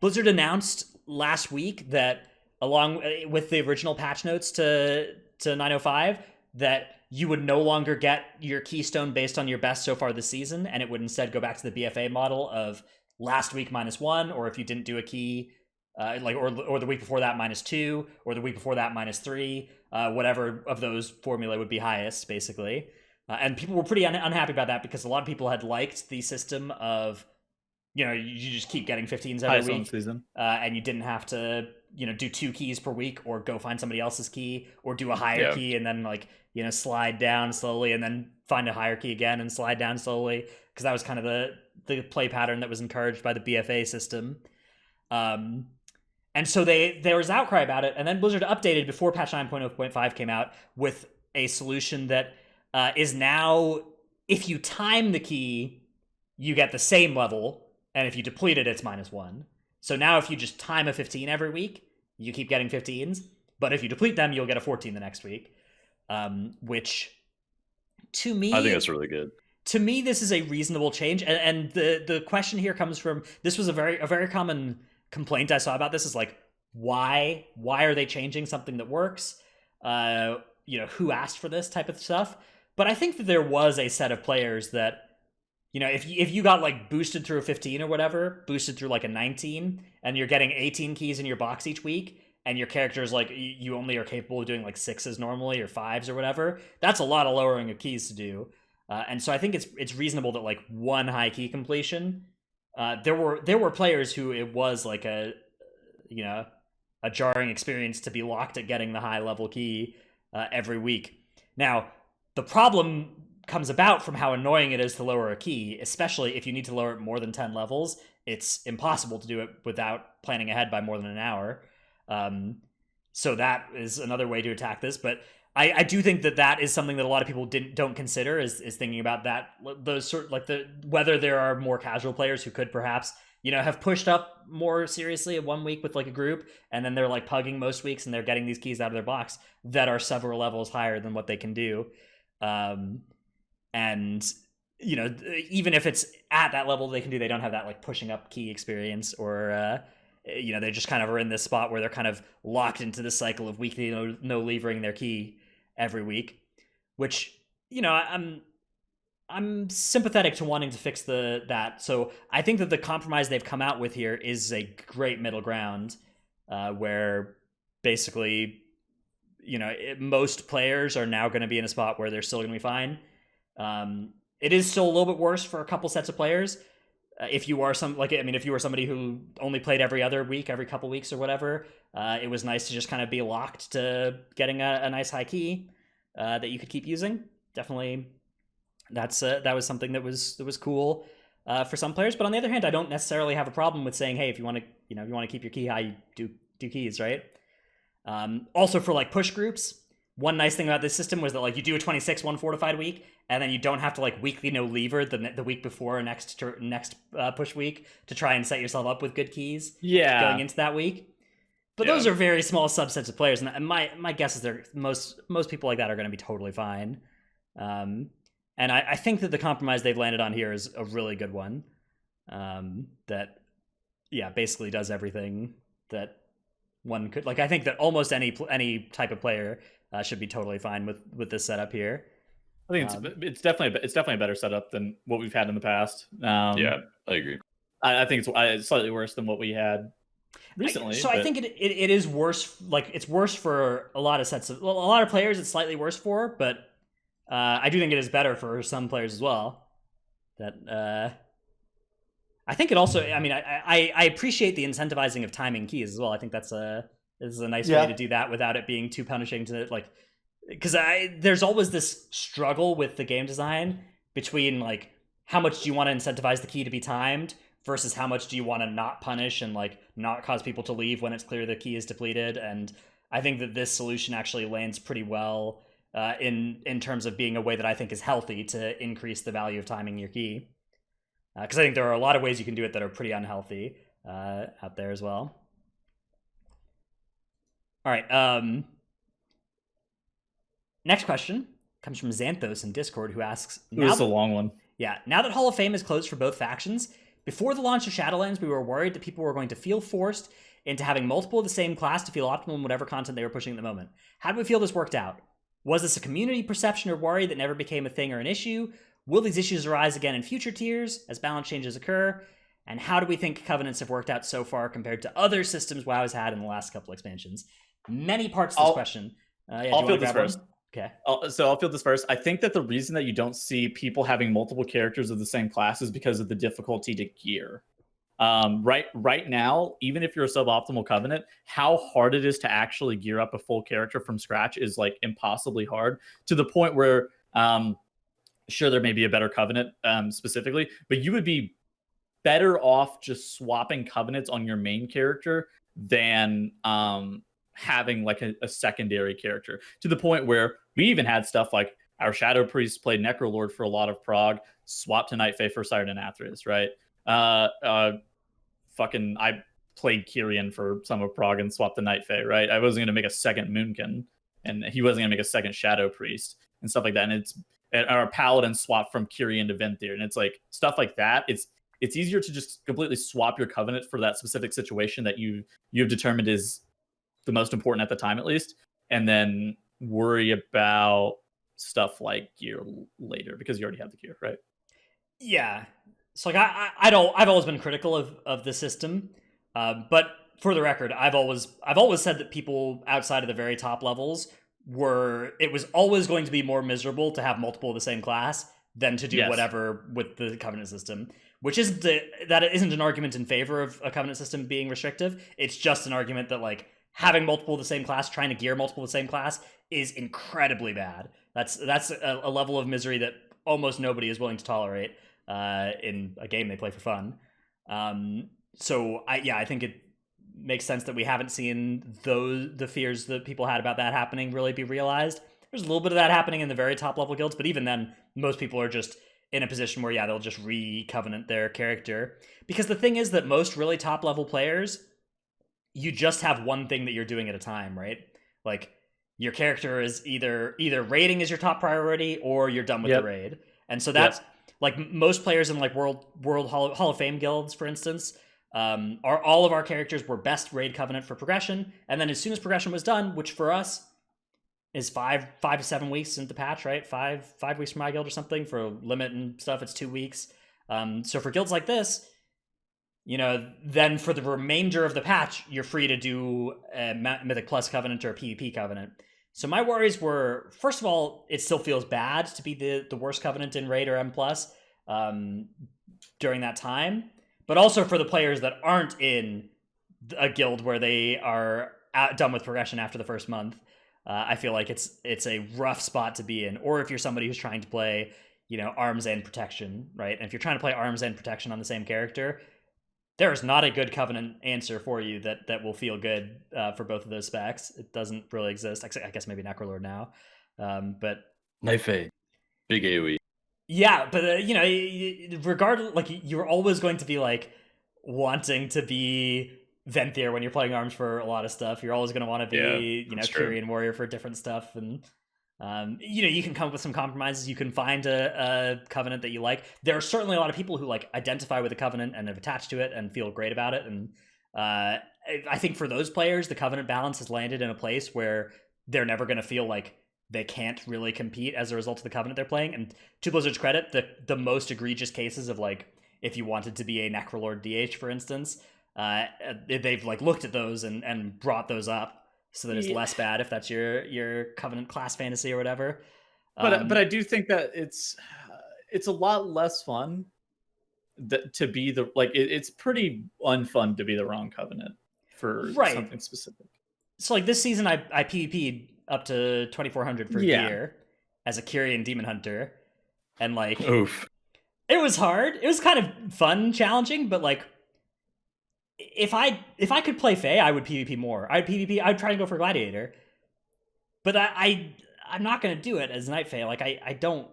Blizzard announced last week that along with the original patch notes to 905, that you would no longer get your keystone based on your best so far this season, and it would instead go back to the BFA model of last week -1, or if you didn't do a key, or the week before that -2, or the week before that -3, whatever of those formula would be highest, basically. And people were pretty unhappy about that because a lot of people had liked the system of, you just keep getting 15s every week, season. And you didn't have to, do 2 keys per week or go find somebody else's key or do a higher key and then slide down slowly and then find a higher key again and slide down slowly, because that was kind of the play pattern that was encouraged by the BFA system. And so there was outcry about it, and then Blizzard updated before patch 9.0.5 came out with a solution that is now, if you time the key, you get the same level, and if you deplete it, it's -1. So now if you just time a 15 every week, you keep getting 15s, but if you deplete them, you'll get a 14 the next week, which, to me... I think that's really good. To me, this is a reasonable change, and the question here comes from, this was a very common complaint I saw about this, is like, why are they changing something that works? Who asked for this type of stuff? But I think that there was a set of players that, if you got boosted through a 15 or whatever, boosted through a 19, and you're getting 18 keys in your box each week, and your character is you only are capable of doing 6s normally or 5s or whatever, that's a lot of lowering of keys to do. And so I think it's reasonable that 1 high key completion there were players who it was like you know a jarring experience to be locked at getting the high level key every week. Now, the problem comes about from how annoying it is to lower a key, especially if you need to lower it more than 10 levels. It's impossible to do it without planning ahead by more than an hour. So that is another way to attack this. But I do think that is something that a lot of people don't consider is thinking about that, those sort like whether there are more casual players who could perhaps have pushed up more seriously in 1 week with like a group, and then they're like pugging most weeks and they're getting these keys out of their box that are several levels higher than what they can do. And even if it's at that level they can do, they don't have that like pushing up key experience, or they just kind of are in this spot where they're kind of locked into this cycle of weekly no levering their key every week, which I'm sympathetic to wanting to fix that. So I think that the compromise they've come out with here is a great middle ground, where basically most players are now going to be in a spot where they're still going to be fine. It is still a little bit worse for a couple sets of players. If you are if you were somebody who only played every other week, every couple weeks or whatever, it was nice to just kind of be locked to getting a nice high key that you could keep using. Definitely, that was something that was cool for some players. But on the other hand, I don't necessarily have a problem with saying, hey, if you want to keep your key high, you do keys, right? Also for like push groups, one nice thing about this system was that like you do a 26 one fortified week, and then you don't have to like weekly no lever the week before next push week to try and set yourself up with good keys going into that week. But those are very small subsets of players, and my guess is most people like that are going to be totally fine. And I think that the compromise they've landed on here is a really good one. That basically does everything that one could. Like, I think that almost any type of player should be totally fine with this setup here. I think it's definitely a better setup than what we've had in the past. Yeah, I agree. I think it's slightly worse than what we had recently. I think it is worse. Like, it's worse for a lot of sets of a lot of players. It's slightly worse for, but I do think it is better for some players as well. That I think it also. I mean, I appreciate the incentivizing of timing keys as well. I think this is a nice way to do that without it being too punishing to like. Because there's always this struggle with the game design between like how much do you want to incentivize the key to be timed versus how much do you want to not punish and like not cause people to leave when it's clear the key is depleted. And I think that this solution actually lands pretty well in terms of being a way that I think is healthy to increase the value of timing your key. Because I think there are a lot of ways you can do it that are pretty unhealthy out there as well. All right. Next question comes from Xanthos in Discord, who asks... This is a long one. Yeah. Now that Hall of Fame is closed for both factions, before the launch of Shadowlands, we were worried that people were going to feel forced into having multiple of the same class to feel optimal in whatever content they were pushing at the moment. How do we feel this worked out? Was this a community perception or worry that never became a thing or an issue? Will these issues arise again in future tiers as balance changes occur? And how do we think Covenants have worked out so far compared to other systems WoW has had in the last couple expansions? Many parts to this question. I'll field this first. Okay. So I'll field this first. I think that the reason that you don't see people having multiple characters of the same class is because of the difficulty to gear. Right now, even if you're a suboptimal Covenant, how hard it is to actually gear up a full character from scratch is like impossibly hard, to the point where sure, there may be a better Covenant specifically, but you would be better off just swapping Covenants on your main character than having like a secondary character, to the point where we even had stuff like our Shadow Priest played Necrolord for a lot of prog, swapped to Night Fae for Siren and Athris, right? I played Kyrian for some of prog and swapped to Night Fae, right? I wasn't going to make a second Moonkin, and he wasn't going to make a second Shadow Priest and stuff like that. And our Paladin swapped from Kyrian to Venthyr, and it's like stuff like that. It's easier to just completely swap your Covenant for that specific situation that you've determined is the most important at the time, at least, and then worry about stuff like gear later because you already have the gear, right? Yeah. So like I've always been critical of the system, but for the record, I've always said that people outside of the very top levels it was always going to be more miserable to have multiple of the same class than to do Yes. whatever with the Covenant system. Which isn't that isn't an argument in favor of a Covenant system being restrictive. It's just an argument that like having multiple of the same class, trying to gear multiple of the same class, is incredibly bad. That's a level of misery that almost nobody is willing to tolerate in a game they play for fun. So I think it makes sense that we haven't seen the fears that people had about that happening really be realized. There's a little bit of that happening in the very top level guilds, but even then, most people are just in a position where they'll just re-covenant their character. Because the thing is that most really top level players, you just have one thing that you're doing at a time, right? Like your character is either raiding is your top priority or you're done with the raid. And so that's like most players in like World Hall of Fame guilds, for instance, all of our characters were best raid covenant for progression. And then as soon as progression was done, which for us is 5 to 7 weeks into patch, right? 5 weeks for my guild or something. For limit and stuff, it's 2 weeks. So for guilds like this, then for the remainder of the patch, you're free to do a Mythic Plus Covenant or a PvP Covenant. So my worries were, first of all, it still feels bad to be the worst Covenant in Raid or M+, during that time. But also for the players that aren't in a guild where they are done with progression after the first month. I feel like it's a rough spot to be in. Or if you're somebody who's trying to play, arms and protection, right? And if you're trying to play arms and protection on the same character, there is not a good Covenant answer for you that will feel good for both of those specs. It doesn't really exist. I guess maybe Necrolord now, but Knife A, big AoE. Yeah, but regardless, like you're always going to be like wanting to be Venthyr when you're playing arms for a lot of stuff. You're always going to want to be, Kyrian warrior for different stuff, and you can come up with some compromises. You can find a Covenant that you like. There are certainly a lot of people who like identify with the Covenant and have attached to it and feel great about it. And I think for those players, the Covenant balance has landed in a place where they're never going to feel like they can't really compete as a result of the Covenant they're playing. And to Blizzard's credit, the most egregious cases of like if you wanted to be a Necrolord DH, for instance, they've like looked at those and brought those up so that it's less bad if that's your Covenant class fantasy or whatever. But I do think that it's a lot less fun to be it's pretty unfun to be the wrong Covenant for something specific. So like this season I PvP'd up to 2400 for gear as a Kyrian Demon Hunter, and like oof. It was hard. It was kind of fun, challenging, but like if I could play Fae, I would PvP more. I'd try to go for Gladiator. But I'm not gonna do it as Night Fae. Like I don't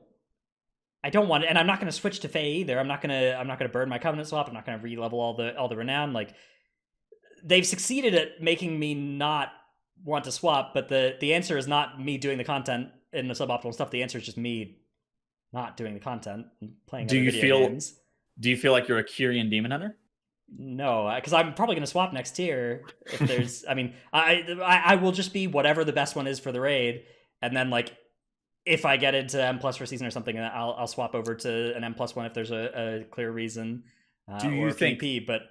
want it, and I'm not gonna switch to Fae either. I'm not gonna burn my Covenant swap. I'm not gonna re-level all the renown. Like they've succeeded at making me not want to swap, but the answer is not me doing the content in the suboptimal stuff. The answer is just me not doing the content and playing other video games. Do you feel like you're a Kyrian Demon Hunter? No, because I'm probably going to swap next tier. If there's, I will just be whatever the best one is for the raid, and then like if I get into M+ for season or something, I'll swap over to an M+ one if there's a clear reason. Do you think? PvP, but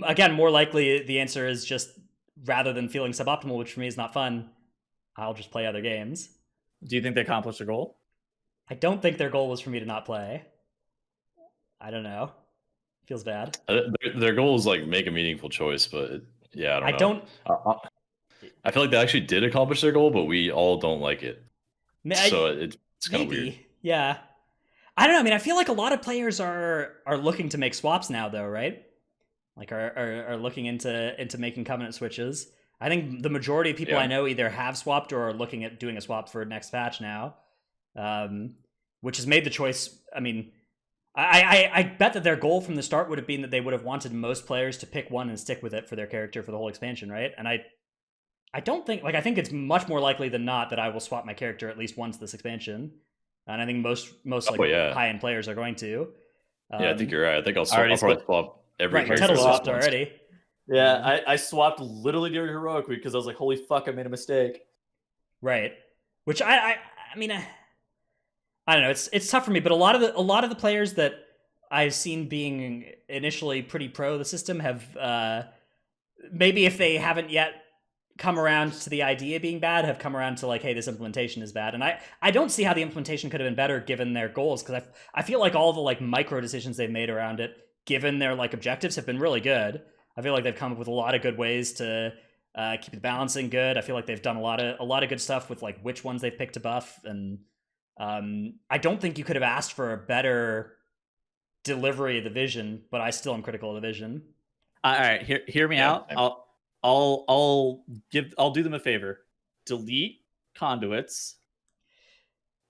again, more likely the answer is just rather than feeling suboptimal, which for me is not fun, I'll just play other games. Do you think they accomplished their goal? I don't think their goal was for me to not play. I don't know. Feels bad. Their goal is like make a meaningful choice, but I don't know. I feel like they actually did accomplish their goal, but we all don't like it. So it's kind of weird. Yeah. I don't know. I mean, I feel like a lot of players are looking to make swaps now, though, right? Like are looking into making Covenant switches. I think the majority of people I know either have swapped or are looking at doing a swap for next patch now, which has made the choice. I mean, I bet that their goal from the start would have been that they would have wanted most players to pick one and stick with it for their character for the whole expansion, right? And I don't think, I think it's much more likely than not that I will swap my character at least once this expansion, and I think most high-end players are going to. I think you're right. I think I'll probably swap every character. Right, swapped already. Yeah, I swapped literally during Heroic Week because I was like, holy fuck, I made a mistake. Right. Which I mean, I don't know. It's tough for me, but a lot of the players that I've seen being initially pretty pro the system have maybe if they haven't yet come around to the idea being bad, have come around to like, hey, this implementation is bad. And I don't see how the implementation could have been better given their goals, because I feel like all the like micro decisions they've made around it, given their like objectives, have been really good. I feel like they've come up with a lot of good ways to keep the balancing good. I feel like they've done a lot of good stuff with like which ones they've picked to buff, and I don't think you could have asked for a better delivery of the vision, but I still am critical of the vision. All right, hear me out. I'll do them a favor. Delete conduits,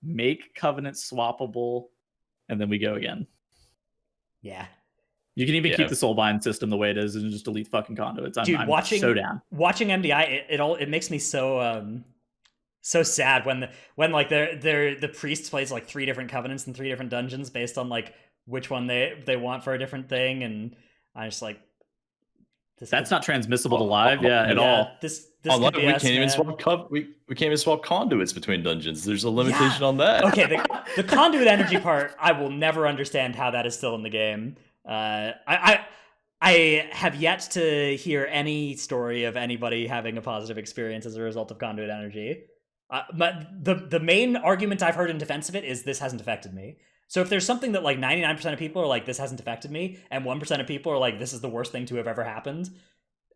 make covenants swappable, and then we go again. Yeah. You can even keep the soulbind system the way it is and just delete fucking conduits. I'm so down. Watching MDI, it makes me so so sad when like the priest plays like 3 different covenants in 3 different dungeons based on like which one they want for a different thing, and I just like that's not transmissible to live, at all. This we can't even swap we can't even swap conduits between dungeons. There's a limitation on that. Okay, the conduit energy part, I will never understand how that is still in the game. I have yet to hear any story of anybody having a positive experience as a result of conduit energy. But the main argument I've heard in defense of it is this hasn't affected me. So if there's something that like 99% of people are like, this hasn't affected me, and 1% of people are like, this is the worst thing to have ever happened,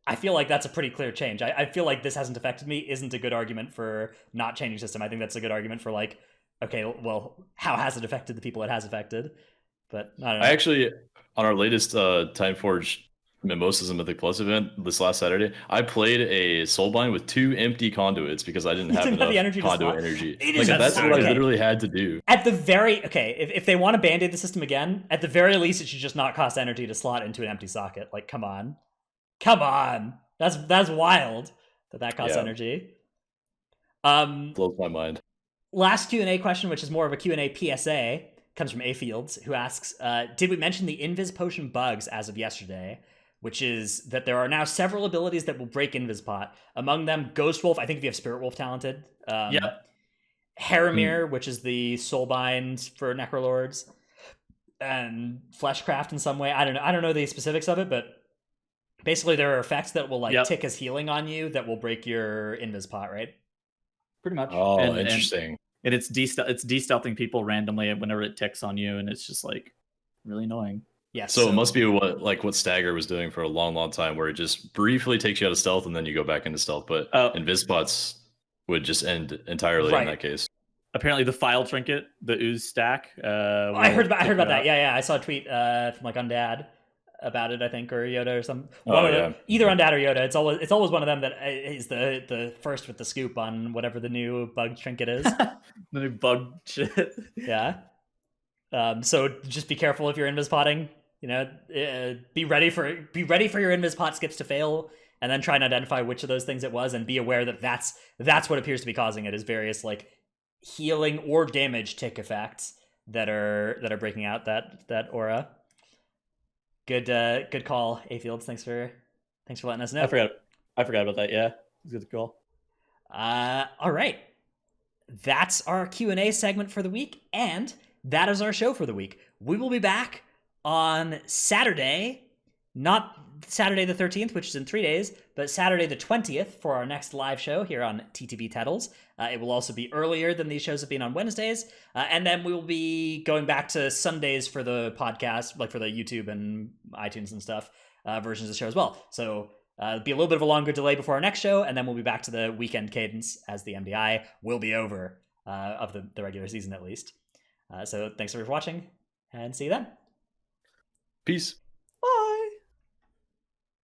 I feel like that's a pretty clear change. I feel like this hasn't affected me isn't a good argument for not changing system. I think that's a good argument for like, okay, well, how has it affected the people it has affected? But I don't know. I actually, on our latest Titanforge Mimosas and Mythic Plus event this last Saturday, I played a soulbind with 2 empty conduits because I didn't have enough conduit energy. Like, that's what I literally had to do. At the very if they want to band-aid the system again, at the very least it should just not cost energy to slot into an empty socket. Like, come on, that's wild that costs energy. Blows my mind. Last Q&A question, which is more of a Q&A PSA, comes from A Fields, who asks, did we mention the Invis Potion bugs as of yesterday? Which is that there are now several abilities that will break Invispot. Among them, Ghost Wolf, I think if you have Spirit Wolf talented. Haramir, which is the soulbind for Necrolords. And Fleshcraft in some way. I don't know the specifics of it, but basically there are effects that will like tick as healing on you that will break your Invispot, right? Pretty much. Oh, interesting. And it's de-stealthing people randomly whenever it ticks on you, and it's just like really annoying. Yeah. So it must be what Stagger was doing for a long time, where it just briefly takes you out of stealth and then you go back into stealth. But Invispots would just end entirely in that case. Apparently, the file trinket, the ooze stack. I heard about that. Yeah. I saw a tweet from like Undead about it, I think, or Yoda or some. Either Undead or Yoda. It's always one of them that is the first with the scoop on whatever the new bug trinket is. The new bug shit. Yeah. So just be careful if you're invis-potting. You know, be ready for your invis-pot skips to fail, and then try and identify which of those things it was, and be aware that that's what appears to be causing it, is various like healing or damage tick effects that are breaking out that aura. Good call, A Fields. Thanks for letting us know. I forgot about that. Yeah, it was good call. All right, that's our Q&A segment for the week, and that is our show for the week. We will be back on Saturday, not Saturday the 13th, which is in 3 days, but Saturday the 20th for our next live show here on TTV Tettles. It will also be earlier than these shows have been on Wednesdays, and then we will be going back to Sundays for the podcast, like for the YouTube and iTunes and stuff versions of the show as well. So it'll be a little bit of a longer delay before our next show, and then we'll be back to the weekend cadence as the MDI will be over of the regular season at least. So thanks for watching, and see you then. Peace.